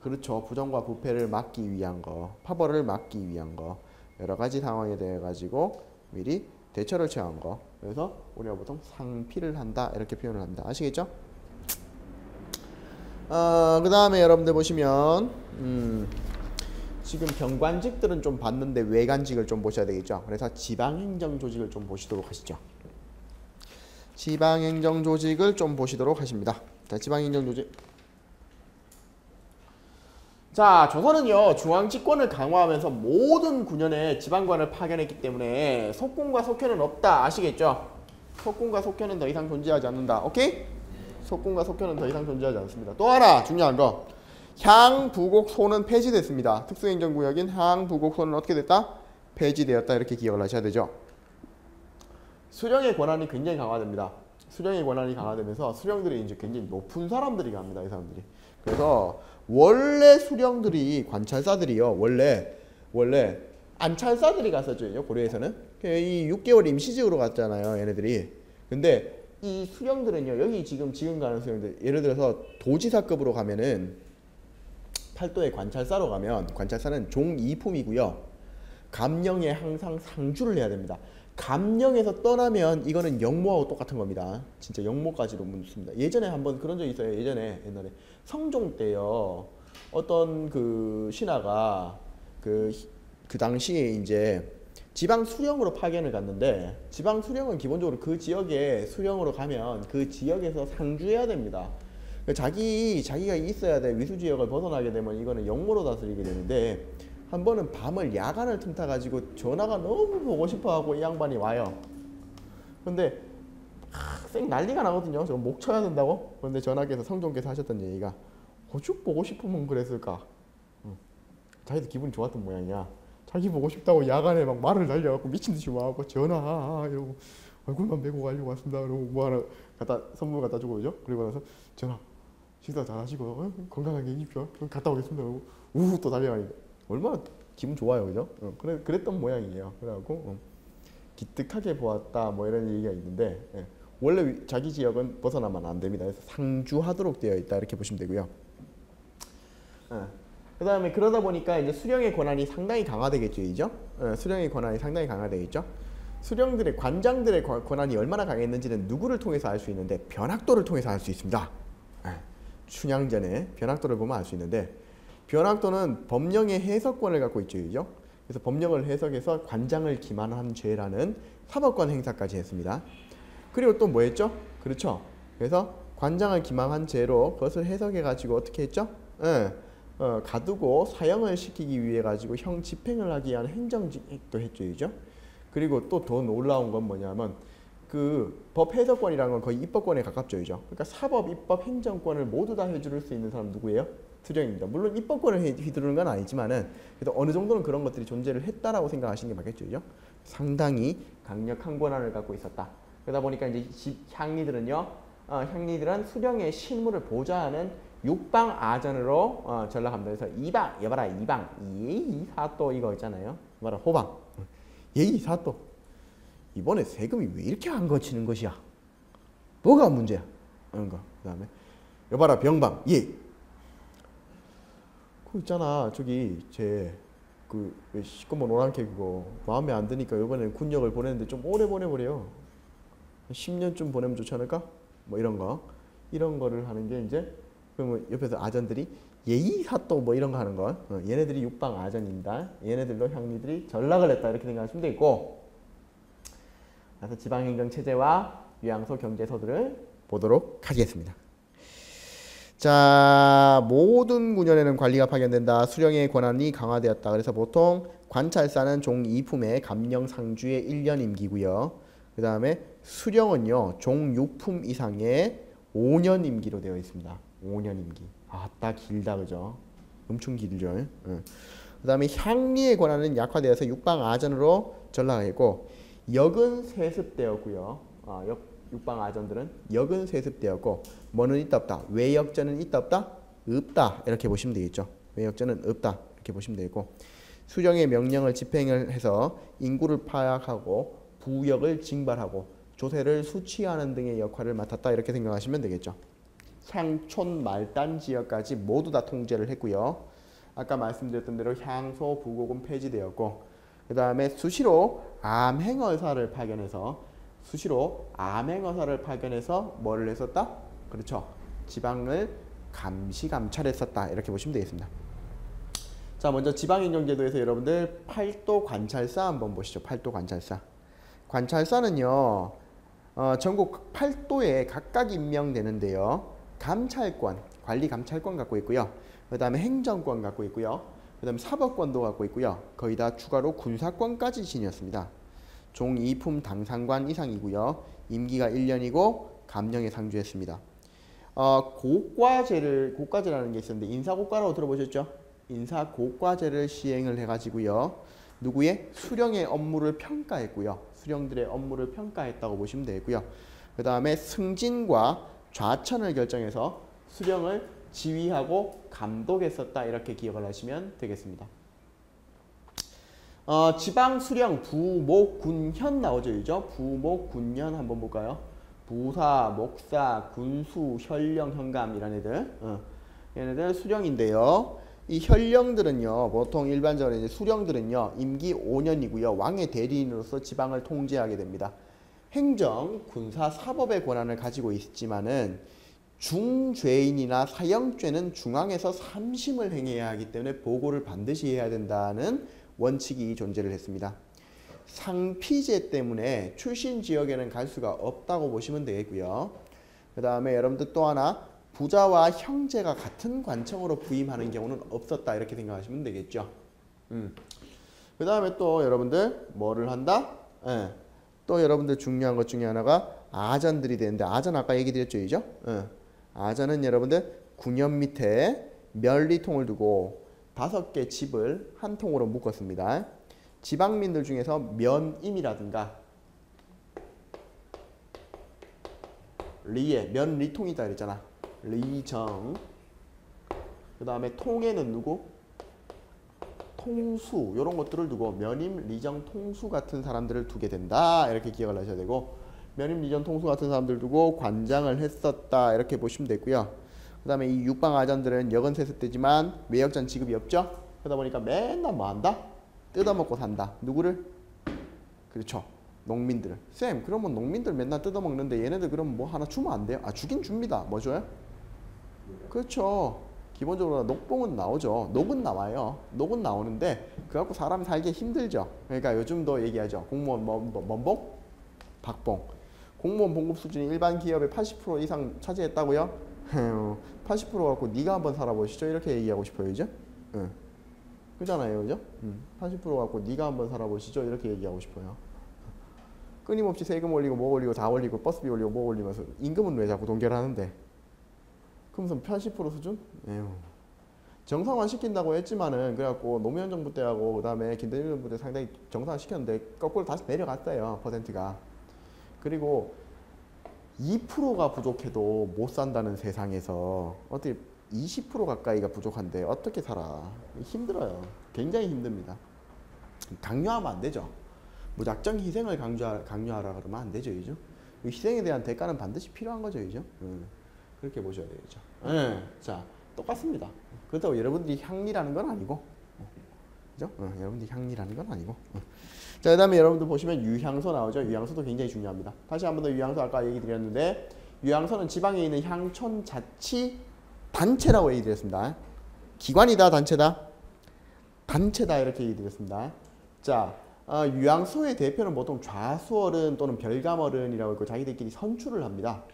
Speaker 1: 그렇죠. 부정과 부패를 막기 위한 거, 파벌을 막기 위한 거. 여러 가지 상황에 대해 가지고 미리 대처를 취한 거. 그래서 우리가 보통 상피를 한다 이렇게 표현을 합니다. 아시겠죠? 그 다음에 여러분들 보시면 지금 경관직들은 좀 봤는데 외관직을 좀 보셔야 되겠죠. 그래서 지방행정조직을 좀 보시도록 하시죠. 지방행정조직을 좀 보시도록 하십니다. 자, 지방행정조직. 자, 조선은요 중앙집권을 강화하면서 모든 군현에 지방관을 파견했기 때문에 속군과 속현은 없다. 아시겠죠? 속군과 속현은 더 이상 존재하지 않는다. 오케이? 속군과 속현은 더 이상 존재하지 않습니다. 또 하나 중요한 거, 향부곡소는 폐지됐습니다. 특수행정구역인 향부곡소는 어떻게 됐다? 폐지되었다. 이렇게 기억을 하셔야 되죠. 수령의 권한이 굉장히 강화됩니다. 수령의 권한이 강화되면서 수령들이 이제 굉장히 높은 사람들이 갑니다. 이 사람들이. 그래서 원래 수령들이 관찰사들이요. 원래 안찰사들이 갔었죠. 고려에서는. 이 6개월 임시직으로 갔잖아요. 얘네들이. 근데 이 수령들은요. 여기 지금 가는 수령들. 예를 들어서 도지사급으로 가면은 팔도의 관찰사로 가면 관찰사는 종 2품이고요. 감령에 항상 상주를 해야 됩니다. 감령에서 떠나면 이거는 영모하고 똑같은 겁니다. 진짜 영모까지도 묻습니다. 예전에 한번 그런 적이 있어요. 옛날에 성종 때요. 어떤 그 신하가 그 당시에 이제 지방 수령으로 파견을 갔는데, 지방 수령은 기본적으로 그 지역에 수령으로 가면 그 지역에서 상주해야 됩니다. 자기가 있어야 돼. 위수 지역을 벗어나게 되면 이거는 영모로 다스리게 되는데, 한 번은 밤을 야간을 틈타 가지고 전화가 너무 보고 싶어하고 이 양반이 와요. 근데 쌩 난리가 나거든요. 저 목 쳐야 된다고. 그런데 전하께서 성종께서 하셨던 얘기가, 오죽 보고 싶으면 그랬을까. 자기도 기분이 좋았던 모양이야. 자기 보고 싶다고 야간에 막 말을 날려갖고 미친듯이 와갖고 전화 이러고 얼굴만 메고 가려고 왔습니다. 그러고 뭐 하나 선물 갖다 주고 그죠? 그리고 나서 전화 식사 잘 하시고 건강하게 입십시오. 갔다 오겠습니다. 그러고 우후 또 달려가니까 얼마나 기분 좋아요, 그죠? 그랬던 모양이에요. 그래갖고 기특하게 보았다 뭐 이런 얘기가 있는데, 원래 자기 지역은 벗어나면 안 됩니다. 그래서 상주하도록 되어 있다 이렇게 보시면 되고요. 그 다음에 그러다 보니까 이제 수령의 권한이 상당히 강화되겠죠, 이죠? 수령의 권한이 상당히 강화되겠죠. 수령들의 관장들의 권한이 얼마나 강했는지는 누구를 통해서 알 수 있는데, 변학도를 통해서 알 수 있습니다. 춘향전에 변학도를 보면 알 수 있는데, 변학도는 법령의 해석권을 갖고 있죠, 그죠? 그래서 법령을 해석해서 관장을 기만한 죄라는 사법권 행사까지 했습니다. 그리고 또 뭐 했죠? 그렇죠. 그래서 관장을 기망한 죄로 그것을 해석해 가지고 어떻게 했죠? 가두고 사형을 시키기 위해 가지고 형 집행을 하기 위한 행정직도 했죠, 그죠? 그리고 또 더 놀라운 건 뭐냐면 그 법 해석권이라는 건 거의 입법권에 가깝죠, 그죠? 그러니까 사법, 입법, 행정권을 모두 다 해줄 수 있는 사람 누구예요? 수령입니다. 물론 입법권을 휘두르는 건 아니지만은 그래도 어느 정도는 그런 것들이 존재를 했다라고 생각하시는 게 맞겠죠, 그죠? 상당히 강력한 권한을 갖고 있었다. 그러다 보니까 이제 향리들은 수령의 실무를 보좌하는 육방 아전으로 전락합니다. 그래서 이방, 여봐라 이방, 예의사또 이거 있잖아요. 봐라 호방, 예의사또. 이번에 세금이 왜 이렇게 안 거치는 것이야? 뭐가 문제야? 그런 거. 그다음에 여봐라 병방, 예. 그 있잖아 저기 그 시꺼먼 오랑캐 그거 마음에 안 드니까 이번에 군역을 보내는데 좀 오래 보내버려요. 10년쯤 보내면 좋지 않을까? 뭐 이런 거를 하는 게 이제, 그러면 옆에서 아전들이 예의사또 뭐 이런 거 하는 거, 얘네들이 육방 아전입니다. 얘네들로 향리들이 전락을 했다 이렇게 생각하시면 되겠고, 그래서 지방행정 체제와 유양소 경제소들을 보도록 하겠습니다. 자, 모든 군현에는 관리가 파견된다. 수령의 권한이 강화되었다. 그래서 보통 관찰사는 종 2품의 감령 상주의 1년 임기고요. 그 다음에 수령은요 종 6품 이상의 5년 임기로 되어 있습니다. 5년 임기. 아따 길다, 그죠? 엄청 길죠. 그 다음에 향리의 권한은 약화되어서 육방 아전으로 전락했고, 역은 세습되었고요. 육방 아전들은 역은 세습되었고, 뭐는 있다 없다? 외역전은 있다 없다? 없다. 이렇게 보시면 되겠죠. 외역전은 없다. 이렇게 보시면 되고, 수령의 명령을 집행을 해서 인구를 파악하고 부역을 징발하고 조세를 수취하는 등의 역할을 맡았다 이렇게 생각하시면 되겠죠. 향촌 말단 지역까지 모두 다 통제를 했고요. 아까 말씀드렸던 대로 향소 부곡은 폐지되었고, 그 다음에 수시로 암행어사를 파견해서 뭐를 했었다? 그렇죠. 지방을 감시감찰했었다. 이렇게 보시면 되겠습니다. 자, 먼저 지방행정제도에서 여러분들 팔도 관찰사 한번 보시죠. 팔도 관찰사. 관찰사는요, 전국 8도에 각각 임명되는데요. 감찰권, 관리 감찰권 갖고 있고요. 그 다음에 행정권 갖고 있고요. 그 다음에 사법권도 갖고 있고요. 거기다 추가로 군사권까지 지녔습니다. 종이품 당상관 이상이고요. 임기가 1년이고 감령에 상주했습니다. 고과제라는 게 있었는데 인사고과라고 들어보셨죠? 인사고과제를 시행을 해가지고요. 누구의? 수령의 업무를 평가했고요. 수령들의 업무를 평가했다고 보시면 되고요. 그 다음에 승진과 좌천을 결정해서 수령을 지휘하고 감독했었다. 이렇게 기억을 하시면 되겠습니다. 지방 수령 부목 군현 나오죠, 이죠? 부목 군현 한번 볼까요? 부사, 목사, 군수, 현령, 현감 이런 애들, 얘네들 수령인데요. 이 현령들은요, 보통 일반적으로 이제 수령들은요, 임기 5년이고요, 왕의 대리인으로서 지방을 통제하게 됩니다. 행정, 군사, 사법의 권한을 가지고 있지만은 중죄인이나 사형죄는 중앙에서 삼심을 행해야 하기 때문에 보고를 반드시 해야 된다는 원칙이 존재를 했습니다. 상피제 때문에 출신 지역에는 갈 수가 없다고 보시면 되겠고요. 그 다음에 여러분들 또 하나, 부자와 형제가 같은 관청으로 부임하는 경우는 없었다. 이렇게 생각하시면 되겠죠. 그 다음에 또 여러분들 뭐를 한다? 또 여러분들 중요한 것 중에 하나가 아전들이 되는데, 아전 아까 얘기 드렸죠, 이죠? 아전은 여러분들 9년 밑에 멸리통을 두고 5개 집을 한 통으로 묶었습니다. 지방민들 중에서 면임이라든가 리에 면리통이다 그랬잖아. 리정. 그 다음에 통에는 누구? 통수. 이런 것들을 두고 면임, 리정, 통수 같은 사람들을 두게 된다. 이렇게 기억을 하셔야 되고, 면임, 리정, 통수 같은 사람들 두고 관장을 했었다. 이렇게 보시면 되고요. 그 다음에 이 육방아전들은 여건세습 때지만 외역전 지급이 없죠. 그러다 보니까 맨날 뭐 한다? 뜯어먹고 산다. 누구를? 그렇죠. 농민들을. 쌤, 그러면 농민들 맨날 뜯어먹는데 얘네들 그럼 뭐 하나 주면 안 돼요? 아, 주긴 줍니다. 뭐 줘요? 그렇죠. 기본적으로 녹봉은 나오죠. 녹은 나와요. 녹은 나오는데 그거 갖고 사람이 살기 힘들죠. 그러니까 요즘도 얘기하죠. 공무원 뭔봉? 박봉. 공무원 봉급 수준이 일반 기업의 80% 이상 차지했다고요? 80% 갖고 네가 한번 살아보시죠. 이렇게 얘기하고 싶어요. 이제? 그잖아요. 그죠? 80% 갖고 네가 한번 살아보시죠. 이렇게 얘기하고 싶어요. 끊임없이 세금 올리고 뭐 올리고 다 올리고 버스비 올리고 뭐 올리면서 임금은 왜 자꾸 동결하는데? 그러면서 80% 수준? 에휴. 정상화 시킨다고 했지만은 그래갖고 노무현 정부 때하고 그다음에 김대중 정부 때 상당히 정상화 시켰는데 거꾸로 다시 내려갔어요. 퍼센트가. 그리고 2%가 부족해도 못 산다는 세상에서 어떻게 20% 가까이가 부족한데 어떻게 살아? 힘들어요. 굉장히 힘듭니다. 강요하면 안 되죠. 무작정 희생을 강요하라 그러면 안 되죠. 그죠? 희생에 대한 대가는 반드시 필요한 거죠. 그죠? 그렇게 보셔야 되겠죠. 자, 똑같습니다. 그렇다고 여러분들이 향리라는 건 아니고, 그죠? 여러분들이 향리라는 건 아니고. 자, 그 다음에 여러분들 보시면 유향소 나오죠. 유향소도 굉장히 중요합니다. 다시 한 번 더 유향소 아까 얘기 드렸는데, 유향소는 지방에 있는 향촌 자치 단체라고 얘기 드렸습니다. 기관이다, 단체다? 단체다, 이렇게 얘기 드렸습니다. 자, 유향소의 대표는 보통 좌수어른 또는 별감어른이라고 있고 자기들끼리 선출을 합니다.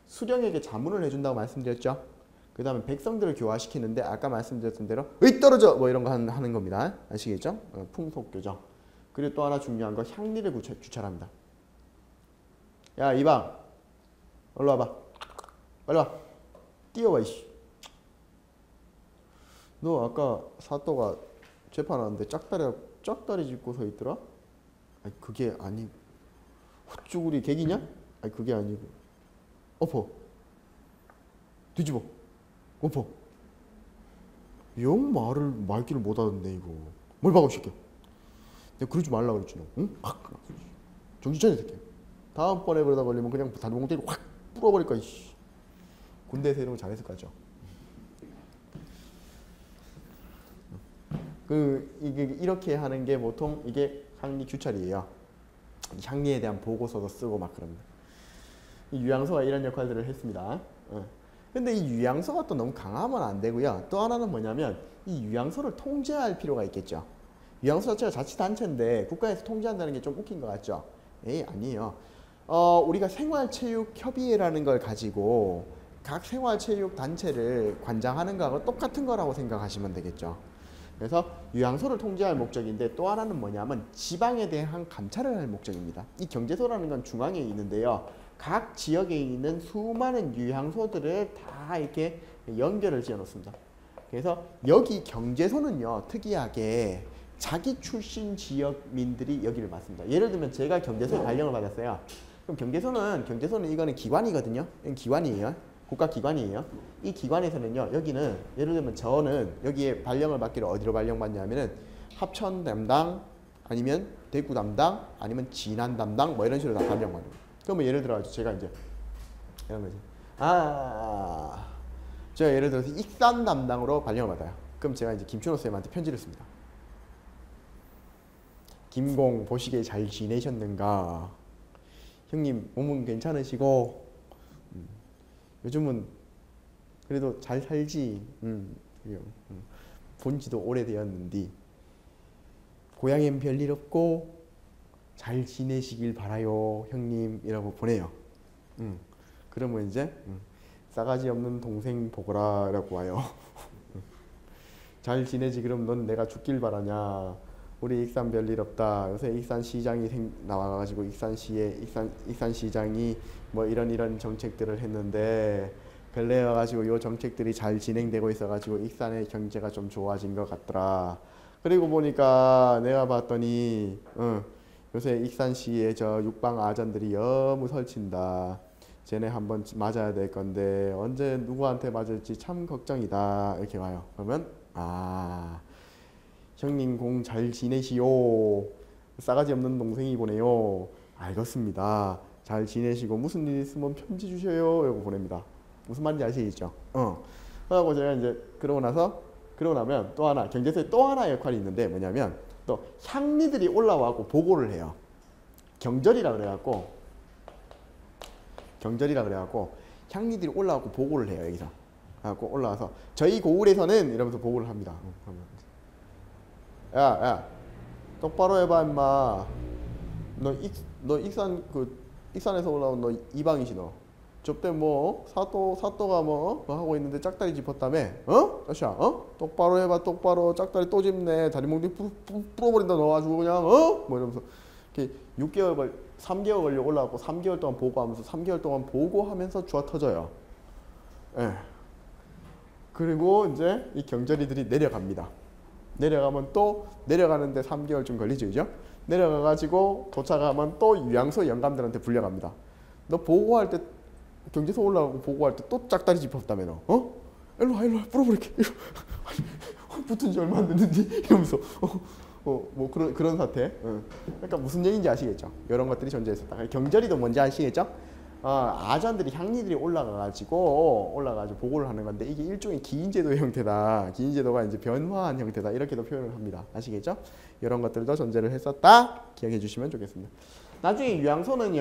Speaker 1: 수령에게 자문을 해준다고 말씀드렸죠. 그 다음에 백성들을 교화시키는데 아까 말씀드렸던 대로 의 떨어져! 뭐 이런 거 하는 겁니다. 아시겠죠? 풍속교정. 그리고 또 하나 중요한 거 향리를 주찰합니다. 야, 이방 얼른 와봐. 빨리 와. 뛰어와 이씨. 너 아까 사또가 재판하는데 짝다리 짚고 서 있더라? 아니 그게 아니 헛쭈구리 개기냐? 아니 그게 아니고 엎어 뒤집어 엎어 영 말귀를 못하던데 이거 뭘 박아 새끼야. 내가 그러지 말라 그랬지 너. 응? 확 정신 차려 새끼야. 다음번에 그러다 걸리면 그냥 단봉 때리고 확 뿌려버릴 거야 이씨. 군대에서 이런 거 잘했을 거죠. 이게 이렇게 하는 게 보통 이게 항리 규찰이에요. 향리에 대한 보고서도 쓰고 막 그럽니다. 이 유양서가 이런 역할들을 했습니다. 근데 이 유양서가 또 너무 강하면 안 되고요. 또 하나는 뭐냐면 이 유양서를 통제할 필요가 있겠죠. 유양서 자체가 자치단체인데 국가에서 통제한다는 게 좀 웃긴 것 같죠? 에이, 아니에요. 우리가 생활체육협의회라는 걸 가지고 각 생활체육단체를 관장하는 거하고 똑같은 거라고 생각하시면 되겠죠. 그래서 유양소를 통제할 목적인데 또 하나는 뭐냐면 지방에 대한 감찰을 할 목적입니다. 이 경제소라는 건 중앙에 있는데요. 각 지역에 있는 수많은 유양소들을 다 이렇게 연결을 지어 놓습니다. 그래서 여기 경제소는요, 특이하게 자기 출신 지역민들이 여기를 맡습니다. 예를 들면 제가 경제소에 발령을 받았어요. 그럼 경제소는 이거는 기관이거든요. 이건 기관이에요. 국가기관이에요. 이 기관에서는요, 여기는 예를 들면 저는 여기에 발령을 받기를 어디로 발령받냐면은 합천 담당 아니면 대구 담당 아니면 진안 담당 뭐 이런 식으로 다 발령받아요. 그러면 예를 들어 제가 이제 이런 거지. 제가 예를 들어서 익산 담당으로 발령을 받아요. 그럼 제가 이제 김춘호 쌤한테 편지를 씁니다. 김공 보시기에 잘 지내셨는가? 형님 몸은 괜찮으시고 요즘은 그래도 잘 살지. 본지도 오래되었는데 고향엔 별일 없고 잘 지내시길 바라요 형님이라고 보내요. 그러면 이제 싸가지 없는 동생 보거라 라고 와요. 잘 지내지. 그럼 넌 내가 죽길 바라냐. 우리 익산 별일 없다. 요새 익산시장이 나와가지고 익산시장이 뭐 이런 정책들을 했는데 근래에 와가지고 요 정책들이 잘 진행되고 있어가지고 익산의 경제가 좀 좋아진 것 같더라. 그리고 보니까 내가 봤더니 요새 익산시에 저 육방 아전들이 너무 설친다. 쟤네 한번 맞아야 될 건데 언제 누구한테 맞을지 참 걱정이다. 이렇게 와요. 그러면 형님 공 잘 지내시오. 싸가지 없는 동생이 보내요. 알겠습니다. 잘 지내시고 무슨 일 있으면 편지 주셔요. 이러고 보냅니다. 무슨 말인지 아시겠죠? 그러고 제가 이제 그러고 나면 또 하나 경제소에 또 하나 역할이 있는데 뭐냐면 또 향리들이 올라와고 보고를 해요. 경절이라 그래갖고 향리들이 올라와고 보고를 해요. 여기서 그래갖고 올라와서 저희 고을에서는 이러면서 보고를 합니다. 야, 똑바로 해봐 임마. 너 익산에서 올라온 너 이방이시 너. 저때 뭐 사또가 뭐 하고 있는데 짝다리 짚었다며? 자시야, 똑바로 해봐 똑바로. 짝다리 또 짚네. 다리 몽둥이 풀어버린다 너 아주 그냥 뭐 이러면서 이렇게 3개월 걸려 올라왔고 3개월 동안 보고하면서 3개월 동안 보고하면서 주워 터져요. 예. 그리고 이제 이 경절이들이 내려갑니다. 내려가면 또 내려가는데 3개월쯤 걸리죠, 그죠? 내려가가지고 도착하면 또 유양소 영감들한테 불려갑니다. 너 보고할 때 경제소 올라가고 보고할 때 또 짝다리 짚었다며 너? 일로 와 풀어버릴게. 붙은 지 얼마 안 됐는데 이러면서 뭐 그런 사태. 그러니까 무슨 얘기인지 아시겠죠? 이런 것들이 존재했었다. 경절이도 뭔지 아시겠죠? 아전들이 향리들이 올라가가지고 보고를 하는 건데 이게 일종의 기인제도의 형태다. 기인제도가 이제 변화한 형태다. 이렇게도 표현을 합니다. 아시겠죠? 이런 것들도 존재를 했었다. 기억해 주시면 좋겠습니다. 나중에 유양소는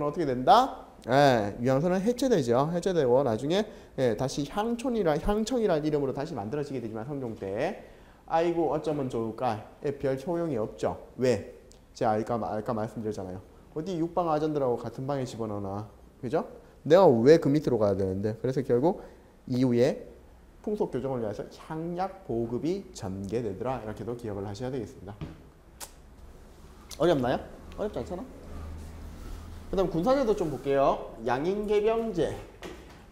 Speaker 1: 어떻게 된다? 유양소는 해체되죠. 해체되고 나중에 다시 향청이라는 이름으로 다시 만들어지게 되지만 성종 때 아이고 어쩌면 좋을까? 별 효용이 없죠. 왜? 제가 아까 말씀드렸잖아요. 어디 육방 아전들하고 같은 방에 집어넣나, 그죠? 내가 왜 그 밑으로 가야 되는데? 그래서 결국 이후에 풍속 교정을 위해서 향약 보급이 전개되더라. 이렇게도 기억을 하셔야 되겠습니다. 어렵나요? 어렵지 않잖아. 그다음 군사제도 좀 볼게요. 양인개병제.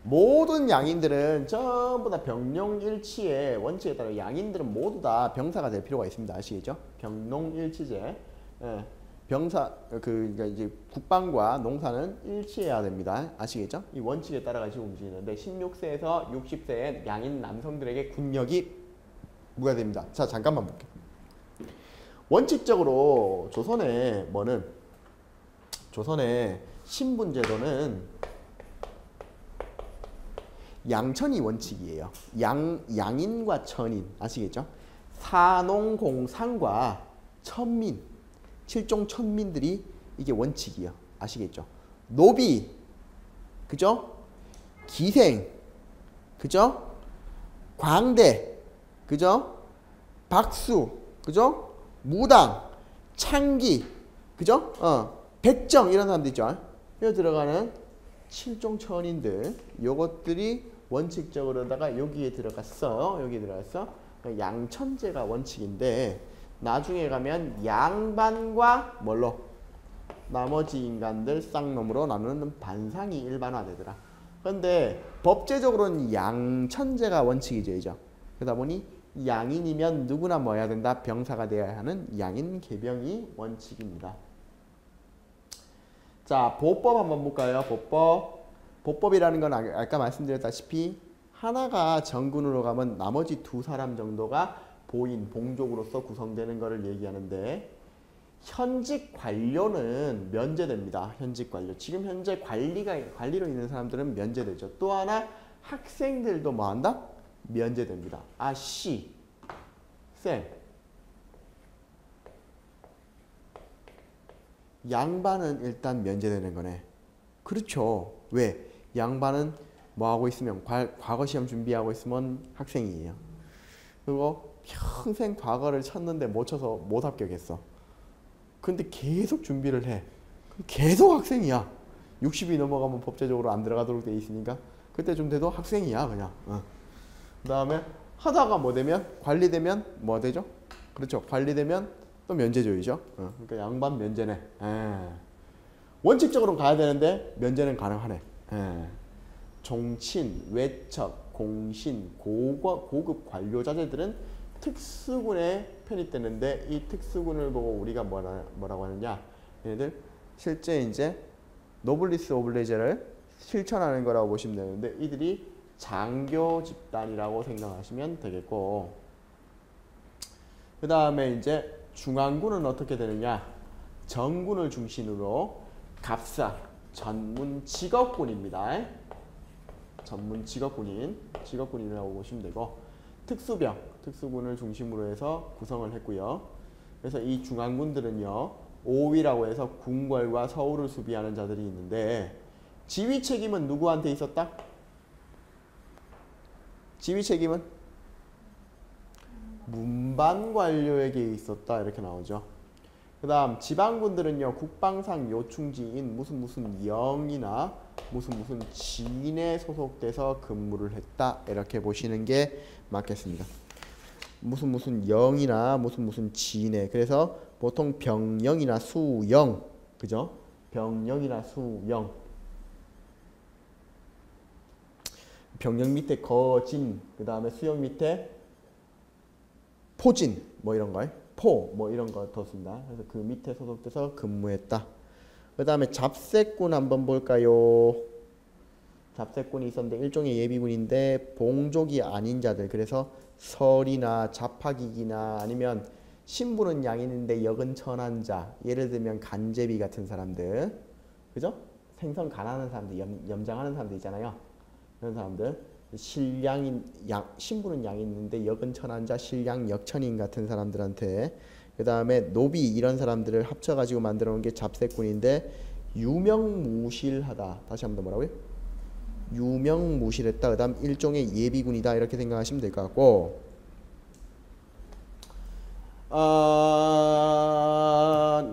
Speaker 1: 모든 양인들은 전부 다 병농일치의 원칙에 따라 양인들은 모두 다 병사가 될 필요가 있습니다. 아시겠죠? 병농일치제. 병사 그러니까 이제 국방과 농사는 일치해야 됩니다. 아시겠죠? 이 원칙에 따라 가지고 움직이는데 16세에서 60세의 양인 남성들에게 군역이 부과됩니다. 자, 잠깐만 볼게요. 원칙적으로 조선의 신분제도는 양천이 원칙이에요. 양인과 천인 아시겠죠? 사농공상과 천민, 칠종 천민들이 이게 원칙이요. 아시겠죠? 노비, 그죠? 기생, 그죠? 광대, 그죠? 박수, 그죠? 무당, 창기, 그죠? 백정 이런 사람들 있죠. 여기 들어가는 칠종 천인들, 요것들이 원칙적으로다가 여기에 들어갔어. 여기 들어갔어. 양천제가 원칙인데 나중에 가면 양반과 뭘로? 나머지 인간들 쌍놈으로 나누는 반상이 일반화되더라. 그런데 법제적으로는 양천제가 원칙이죠. 이죠. 그러다 보니 양인이면 누구나 뭐 해야 된다? 병사가 되어야 하는 양인 계병이 원칙입니다. 자, 보법 한번 볼까요? 보법이라는 건 아까 말씀드렸다시피 하나가 정군으로 가면 나머지 두 사람 정도가 보인, 봉족으로서 구성되는 것을 얘기하는데 현직 관료는 면제됩니다. 현직 관료. 지금 현재 관리로 있는 사람들은 면제되죠. 또 하나 학생들도 뭐 한다? 면제됩니다. 아, 씨. 쌤. 양반은 일단 면제되는 거네. 그렇죠. 왜? 양반은 뭐 하고 있으면 과거 시험 준비하고 있으면 학생이에요. 그리고 평생 과거를 쳤는데 못 쳐서 못 합격했어. 근데 계속 준비를 해. 계속 학생이야. 60이 넘어가면 법제적으로 안 들어가도록 돼 있으니까 그때쯤 돼도 학생이야 그냥. 그 다음에 하다가 뭐 되면 관리되면 뭐 되죠? 그렇죠. 관리되면 또 면제조이죠. 그러니까 양반 면제네. 원칙적으로 가야 되는데 면제는 가능하네. 종친, 외척, 공신, 고급 관료 자제들은 특수군에 편입되는데 이 특수군을 보고 우리가 뭐라고 하느냐? 얘네들 실제 이제 노블리스 오블레제를 실천하는 거라고 보시면 되는데 이들이 장교 집단이라고 생각하시면 되겠고 그 다음에 이제 중앙군은 어떻게 되느냐? 정군을 중심으로 갑사, 전문 직업군입니다. 전문 직업군이라고 보시면 되고 특수병, 특수군을 중심으로 해서 구성을 했고요. 그래서 이 중앙군들은요. 5위라고 해서 궁궐과 서울을 수비하는 자들이 있는데 지휘 책임은 누구한테 있었다? 지휘 책임은 문반 관료에게 있었다. 이렇게 나오죠. 그 다음 지방군들은요. 국방상 요충지인 무슨 영이나 무슨 진에 소속돼서 근무를 했다. 이렇게 보시는 게 맞겠습니다. 무슨 영이나 무슨 진에. 그래서 보통 병영이나 수영. 그죠? 병영이나 수영. 병영 밑에 거진, 그 다음에 수영 밑에 포진, 뭐 이런 거, 뭐 이런 거 뒀습니다. 그래서 그 밑에 소속돼서 근무했다. 그 다음에 잡새꾼 한번 볼까요? 잡새꾼이 있었는데 일종의 예비군인데 봉족이 아닌 자들, 그래서 설이나 잡학이기나 아니면 신분은 양인인데 역은 천한 자, 예를 들면 간제비 같은 사람들, 그죠? 생선 간하는 사람들, 염장하는 사람들 있잖아요. 그런 사람들, 신분은 양인인데 역은 천한 자, 신량 역천인 같은 사람들한테, 그 다음에 노비 이런 사람들을 합쳐가지고 만들어 놓은 게 잡새꾼인데 유명무실하다. 다시 한번 더 뭐라고요? 유명무실했다. 그 다음 일종의 예비군이다. 이렇게 생각하시면 될 것 같고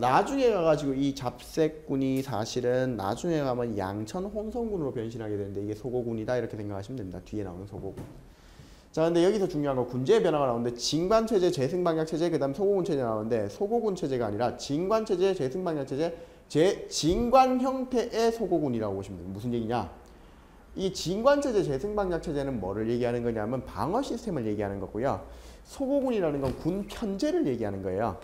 Speaker 1: 나중에 가가지고 이 잡새꾼이 사실은 나중에 가면 양천 혼성군으로 변신하게 되는데 이게 소고군이다. 이렇게 생각하시면 됩니다. 뒤에 나오는 소고군. 자, 근데 여기서 중요한 건 군제의 변화가 나오는데 진관체제, 재승방약체제, 그 다음 소고군체제 나오는데 소고군체제가 아니라 진관체제, 재승방약체제, 진관 형태의 소고군이라고 보시면 됩니다. 무슨 얘기냐? 이 진관체제, 재승방약체제는 뭐를 얘기하는 거냐면 방어 시스템을 얘기하는 거고요. 소고군이라는 건 군 편제를 얘기하는 거예요.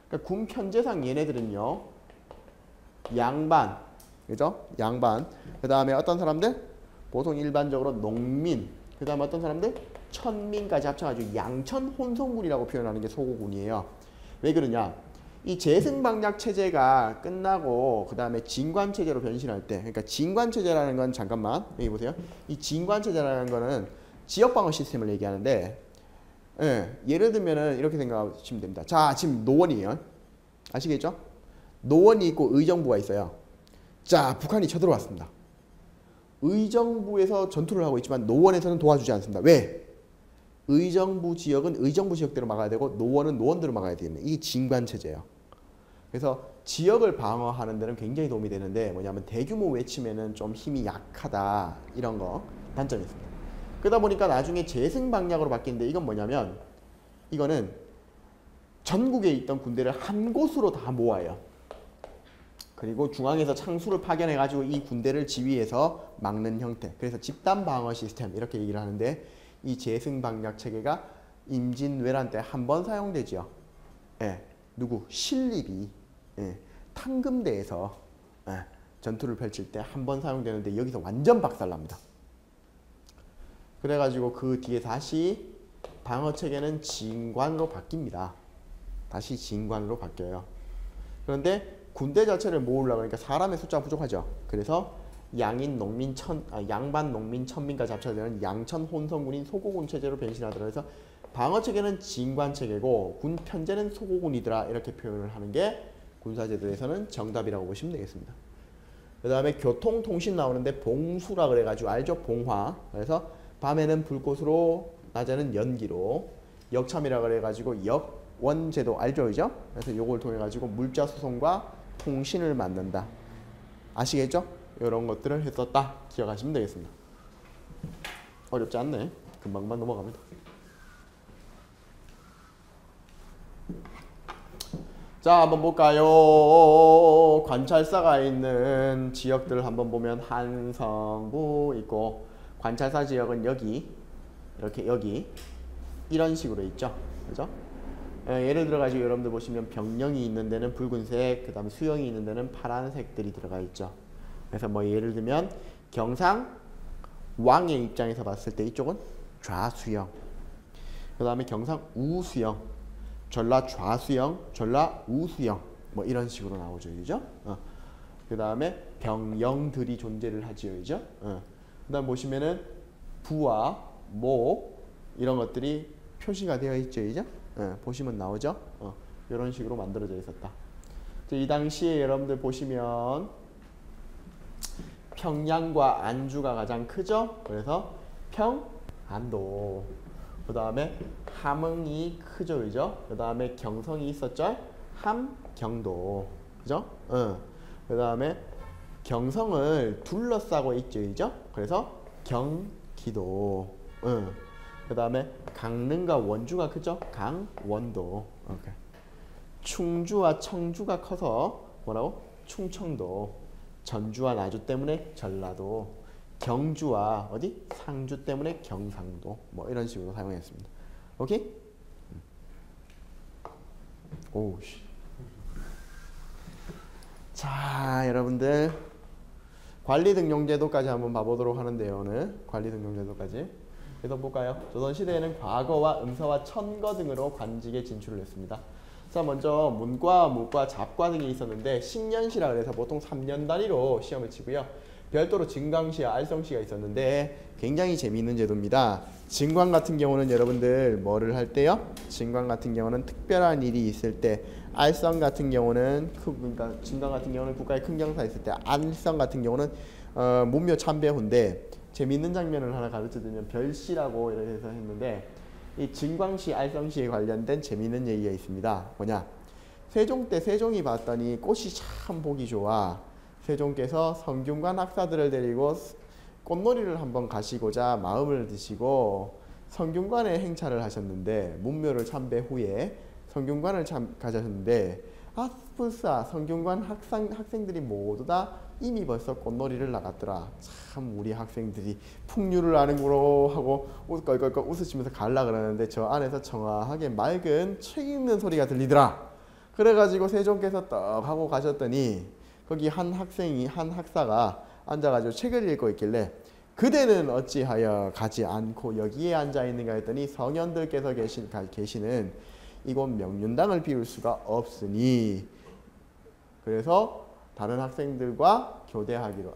Speaker 1: 그러니까 군 편제상 얘네들은요. 양반, 그죠? 양반. 그 다음에 어떤 사람들? 보통 일반적으로 농민. 그 다음에 어떤 사람들? 천민까지 합쳐가지고 양천 혼성군이라고 표현하는 게 소고군이에요. 왜 그러냐? 이 재승방약체제가 끝나고 그 다음에 진관체제로 변신할 때, 그러니까 진관체제라는 건 잠깐만 여기 보세요. 이 진관체제라는 거는 지역방어 시스템을 얘기하는데 예, 예를 들면은 이렇게 생각하시면 됩니다. 자, 지금 노원이에요. 아시겠죠? 노원이 있고 의정부가 있어요. 자, 북한이 쳐들어왔습니다. 의정부에서 전투를 하고 있지만 노원에서는 도와주지 않습니다. 왜? 의정부 지역은 의정부 지역대로 막아야 되고 노원은 노원대로 막아야 되는 이게 진관체제예요. 그래서 지역을 방어하는 데는 굉장히 도움이 되는데 뭐냐면 대규모 외치면은 좀 힘이 약하다 이런 거 단점이 있습니다. 그러다 보니까 나중에 재승 방략으로 바뀌는데 이건 뭐냐면 이거는 전국에 있던 군대를 한 곳으로 다 모아요. 그리고 중앙에서 창수를 파견해 가지고 이 군대를 지휘해서 막는 형태. 그래서 집단 방어 시스템 이렇게 얘기를 하는데 이 재승 방략 체계가 임진왜란 때 한 번 사용되지요. 예, 누구? 신립이 예, 탕금대에서 예, 전투를 펼칠 때 한 번 사용되는데 여기서 완전 박살납니다. 그래가지고 그 뒤에 다시 방어 체계는 진관으로 바뀝니다. 다시 진관으로 바뀌어요. 그런데 군대 자체를 모으려고 하니까 사람의 숫자가 부족하죠. 그래서 양인 농민 양반 농민 천민까지 합쳐되는 양천 혼성군인 소고군 체제로 변신하더라. 그래서 방어 체계는 진관 체계고 군 편제는 소고군이더라. 이렇게 표현을 하는 게 군사제도에서는 정답이라고 보시면 되겠습니다. 그 다음에 교통통신 나오는데 봉수라 그래가지고 알죠? 봉화. 그래서 밤에는 불꽃으로 낮에는 연기로 역참이라 그래가지고 역원제도 알죠? 그죠? 그래서 요걸 통해 가지고 물자 수송과 통신을 만든다. 아시겠죠? 이런 것들을 했었다. 기억하시면 되겠습니다. 어렵지 않네. 금방만 넘어갑니다. 자, 한번 볼까요? 관찰사가 있는 지역들을 한번 보면 한성부 있고 관찰사 지역은 여기 이렇게 여기 이런 식으로 있죠. 그죠? 예를 들어 가지고 여러분들 보시면 병령이 있는 데는 붉은색, 그다음에 수영이 있는 데는 파란색들이 들어가 있죠. 그래서 뭐 예를 들면 경상 왕의 입장에서 봤을 때 이쪽은 좌수영, 그다음에 경상 우수영, 전라 좌수영, 전라 우수영 뭐 이런 식으로 나오죠, 그죠? 그다음에 병영들이 존재를 하지요, 그죠? 그다음 보시면은 부와 모 이런 것들이 표시가 되어 있죠, 그죠? 보시면 나오죠. 이런 식으로 만들어져 있었다. 이 당시에 여러분들 보시면 평양과 안주가 가장 크죠. 그래서 평안도. 그 다음에 함흥이 크죠, 그죠? 그 다음에 경성이 있었죠. 함경도, 그죠? 그 다음에 경성을 둘러싸고 있죠, 그죠? 그래서 경기도. 그 다음에 강릉과 원주가 크죠? 강원도. 오케이. 충주와 청주가 커서 뭐라고? 충청도. 전주와 나주 때문에 전라도. 경주와 어디? 상주 때문에 경상도. 뭐 이런 식으로 사용했습니다. 오케이? 오우씨. 자, 여러분들 관리등용제도까지 한번 봐보도록 하는데요. 오늘 관리등용제도까지. 그래서 볼까요? 조선시대에는 과거와 음서와 천거 등으로 관직에 진출을 했습니다. 자, 먼저 문과, 무과, 잡과 등이 있었는데 10년시라 그래서 보통 3년 단위로 시험을 치고요. 별도로 진광시와 알성시가 있었는데 굉장히 재미있는 제도입니다. 진광 같은 경우는 여러분들 뭐를 할 때요? 진광 같은 경우는 특별한 일이 있을 때, 알성 같은 경우는 그러니까 진광 같은 경우는 국가의 큰 경사 있을 때, 알성 같은 경우는 문묘 참배후인데 재미있는 장면을 하나 가르쳐드리면 별시라고 이렇게 해서 했는데 이 진광시, 알성시에 관련된 재미있는 얘기가 있습니다. 뭐냐? 세종 때 세종이 봤더니 꽃이 참 보기 좋아. 세종께서 성균관 학사들을 데리고 꽃놀이를 한번 가시고자 마음을 드시고 성균관에 행차를 하셨는데 문묘를 참배 후에 성균관을 가셨는데 아스푸사 성균관 학생들이 모두 다 이미 벌써 꽃놀이를 나갔더라. 참 우리 학생들이 풍류를 아는구로 하고 껄껄껄 웃으시면서 갈라 그러는데 저 안에서 청아하게 맑은 책 읽는 소리가 들리더라. 그래가지고 세종께서 떡 하고 가셨더니 거기 한 학사가 앉아가지고 책을 읽고 있길래 그대는 어찌하여 가지 않고 여기에 앉아 있는가 했더니 성현들께서 계시는 이곳 명륜당을 비울 수가 없으니 그래서 다른 학생들과 교대하기로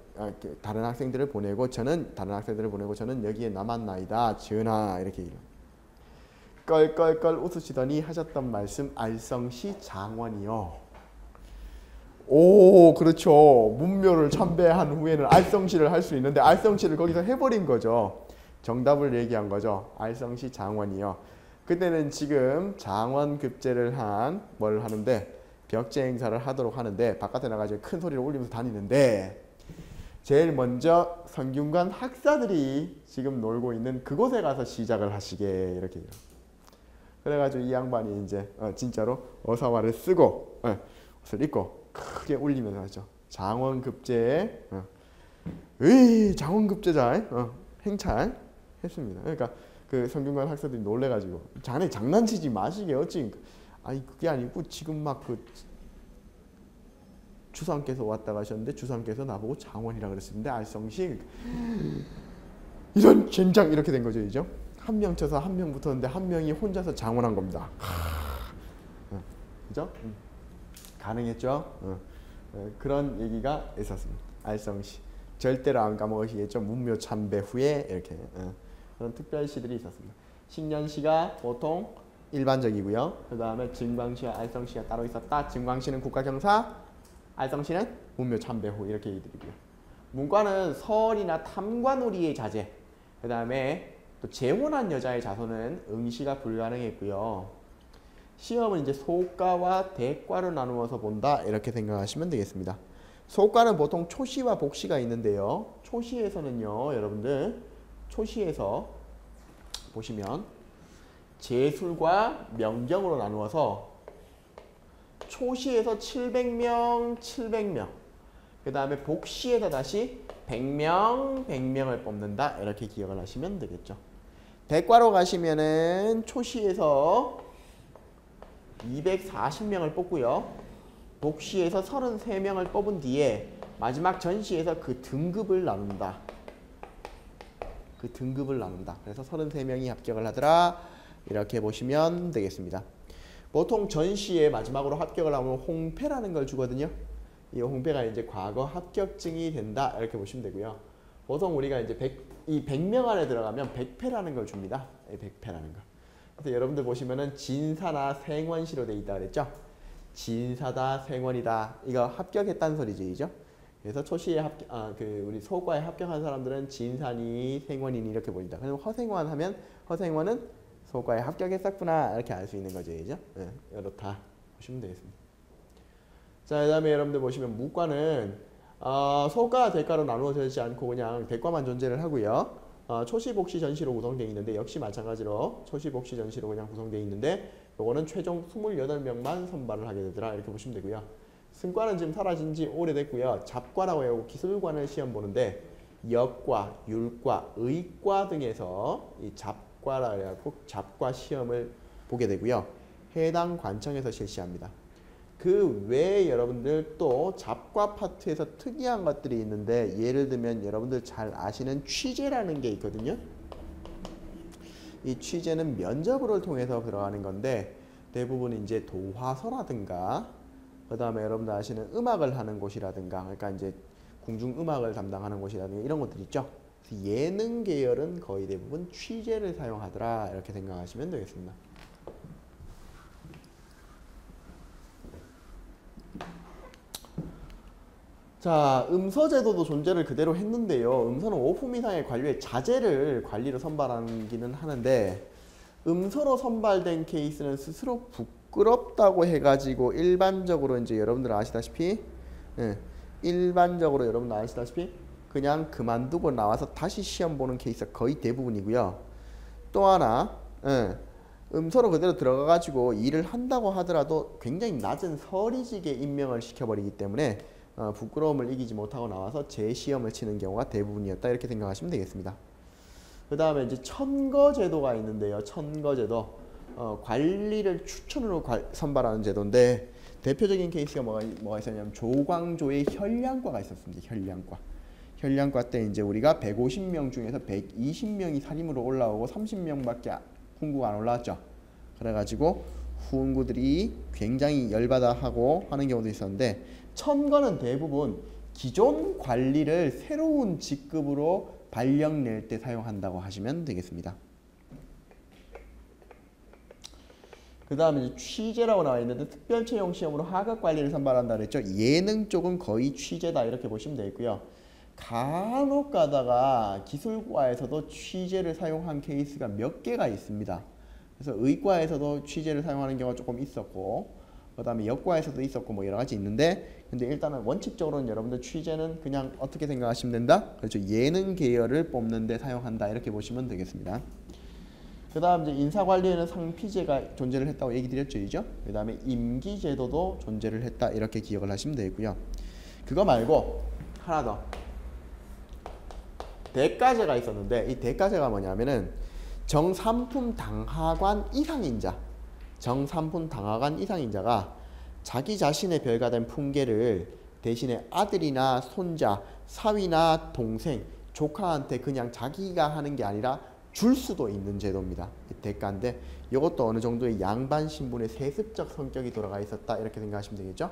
Speaker 1: 다른 학생들을 보내고 저는 여기에 남았나이다 전하 이렇게 얘기해요. 껄껄껄 웃으시더니 하셨던 말씀 알성시 장원이요. 오, 그렇죠. 문묘를 참배한 후에는 알성시를 할 수 있는데 알성시를 거기서 해버린 거죠. 정답을 얘기한 거죠. 알성시 장원이요. 그때는 지금 장원급제를 한 뭘 하는데 벽제 행사를 하도록 하는데 바깥에 나가서 큰 소리를 울리면서 다니는데 제일 먼저 성균관 학사들이 지금 놀고 있는 그곳에 가서 시작을 하시게 이렇게 해요. 그래가지고 이 양반이 이제 진짜로 어사화를 쓰고 옷을 입고 크게 울리면서 하죠. 장원급제에 장원급제자 행찬 했습니다. 그러니까 그 성균관 학사들이 놀래가지고 자네 장난치지 마시게 어찌 아니 그게 아니고 지금 막 그 주상께서 왔다 가셨는데 주상께서 나보고 장원이라 그랬었는데 알성시 이런 젠장 이렇게 된 거죠. 이죠? 한 명 쳐서 한 명 붙었는데 한 명이 혼자서 장원한 겁니다. 그죠? 가능했죠? 그런 얘기가 있었습니다. 알성시 절대로 안 까먹으시겠죠? 문묘 참배 후에 이렇게 그런 특별시들이 있었습니다. 식년시가 보통 일반적이고요. 그 다음에 증광시와 알성시가 따로 있었다. 증광시는 국가경사, 알성시는 문묘 참배 후 이렇게 얘기드리고요. 문과는 설이나 탐관오리의 자제, 그 다음에 또 재혼한 여자의 자손은 응시가 불가능했고요. 시험은 이제 소과와 대과로 나누어서 본다 이렇게 생각하시면 되겠습니다. 소과는 보통 초시와 복시가 있는데요. 초시에서는요, 여러분들 초시에서 보시면 제술과 명경으로 나누어서 초시에서 700명, 700명 그 다음에 복시에서 다시 100명, 100명을 뽑는다 이렇게 기억을 하시면 되겠죠. 대과로 가시면은 초시에서 240명을 뽑고요. 복시에서 33명을 뽑은 뒤에 마지막 전시에서 그 등급을 나눈다. 그 등급을 나눈다. 그래서 33명이 합격을 하더라. 이렇게 보시면 되겠습니다. 보통 전시에 마지막으로 합격을 하면 홍패라는 걸 주거든요. 이 홍패가 이제 과거 합격증이 된다. 이렇게 보시면 되고요. 보통 우리가 이제 100명 안에 들어가면 100패라는 걸 줍니다. 100패라는 걸. 그래서 여러분들 보시면은 진사나 생원시로 돼 있다 그랬죠. 진사다, 생원이다. 이거 합격했다는 소리죠, 이죠? 그래서 초시에 우리 소과에 합격한 사람들은 진사니, 생원이니 이렇게 보인다. 그리고 허생원 하면 허생원은 소과에 합격했었구나 이렇게 알 수 있는 거죠, 이죠? 네, 이렇다 보시면 되겠습니다. 자, 그다음에 여러분들 보시면 무과는 소과, 대과로 나누어지지 않고 그냥 대과만 존재를 하고요. 초시, 복시, 전시로 구성되어 있는데 역시 마찬가지로 초시, 복시, 전시로 그냥 구성되어 있는데 요거는 최종 28명만 선발을 하게 되더라 이렇게 보시면 되고요. 승과는 지금 사라진 지 오래됐고요. 잡과라고 해요. 기술관을 시험 보는데 역과, 율과, 의과 등에서 이 잡과라 해갖고 잡과 시험을 보게 되고요. 해당 관청에서 실시합니다. 그 외에 여러분들 또 잡과 파트에서 특이한 것들이 있는데 예를 들면 여러분들 잘 아시는 취재라는 게 있거든요. 이 취재는 면접을 통해서 들어가는 건데 대부분 이제 도화서라든가 그 다음에 여러분들 아시는 음악을 하는 곳이라든가 그러니까 이제 궁중음악을 담당하는 곳이라든가 이런 것들 있죠. 예능 계열은 거의 대부분 취재를 사용하더라 이렇게 생각하시면 되겠습니다. 자, 음서제도도 존재를 그대로 했는데요. 음서는 5품 이상의 관료의 자제를 관리로 선발하기는 하는데 음서로 선발된 케이스는 스스로 부끄럽다고 해가지고 일반적으로 이제 여러분들 아시다시피 그냥 그만두고 나와서 다시 시험 보는 케이스가 거의 대부분이고요. 또 하나 음서로 그대로 들어가가지고 일을 한다고 하더라도 굉장히 낮은 서리직에 임명을 시켜버리기 때문에 부끄러움을 이기지 못하고 나와서 재시험을 치는 경우가 대부분이었다 이렇게 생각하시면 되겠습니다. 그 다음에 이제 천거제도가 있는데요. 천거제도 관리를 추천으로 선발하는 제도인데 대표적인 케이스가 뭐가 있었냐면 조광조의 현량과가 있었습니다. 현량과 때 이제 우리가 150명 중에서 120명이 사림으로 올라오고 30명밖에 훈구가 안 올라왔죠. 그래가지고 후훈구들이 굉장히 열받아 하고 하는 경우도 있었는데 천거는 대부분 기존 관리를 새로운 직급으로 발령낼 때 사용한다고 하시면 되겠습니다. 그 다음에 이제 취재라고 나와 있는데 특별 채용 시험으로 하급 관리를 선발한다 그랬죠. 예능 쪽은 거의 취재다 이렇게 보시면 되고요. 간혹 가다가 기술과에서도 취재를 사용한 케이스가 몇 개가 있습니다. 그래서 의과에서도 취재를 사용하는 경우가 조금 있었고, 그 다음에 역과에서도 있었고 뭐 여러 가지 있는데, 근데 일단은 원칙적으로는 여러분들 취재는 그냥 어떻게 생각하시면 된다? 그렇죠. 예능 계열을 뽑는 데 사용한다 이렇게 보시면 되겠습니다. 그 다음 이제 인사관리에는 상피제가 존재를 했다고 얘기 드렸죠. 그 다음에 임기제도도 존재를 했다 이렇게 기억을 하시면 되고요. 그거 말고 하나 더 대가제가 있었는데, 이 대가제가 뭐냐면은 정삼품 당하관 이상인자, 정삼품 당하관 이상인자가 자기 자신의 별가된 품계를 대신에 아들이나 손자, 사위나 동생, 조카한테 그냥 자기가 하는 게 아니라 줄 수도 있는 제도입니다. 대가인데 이것도 어느 정도의 양반 신분의 세습적 성격이 들어가 있었다 이렇게 생각하시면 되겠죠.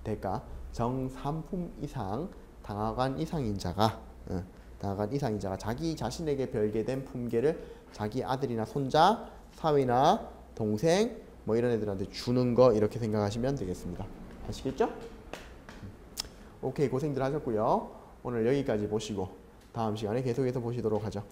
Speaker 1: 대가 정삼품 이상 당하관 이상인자가 당하관 이상인자가 자기 자신에게 별개된 품계를 자기 아들이나 손자, 사위나 동생 뭐 이런 애들한테 주는 거 이렇게 생각하시면 되겠습니다. 아시겠죠? 오케이, 고생들 하셨고요. 오늘 여기까지 보시고 다음 시간에 계속해서 보시도록 하죠.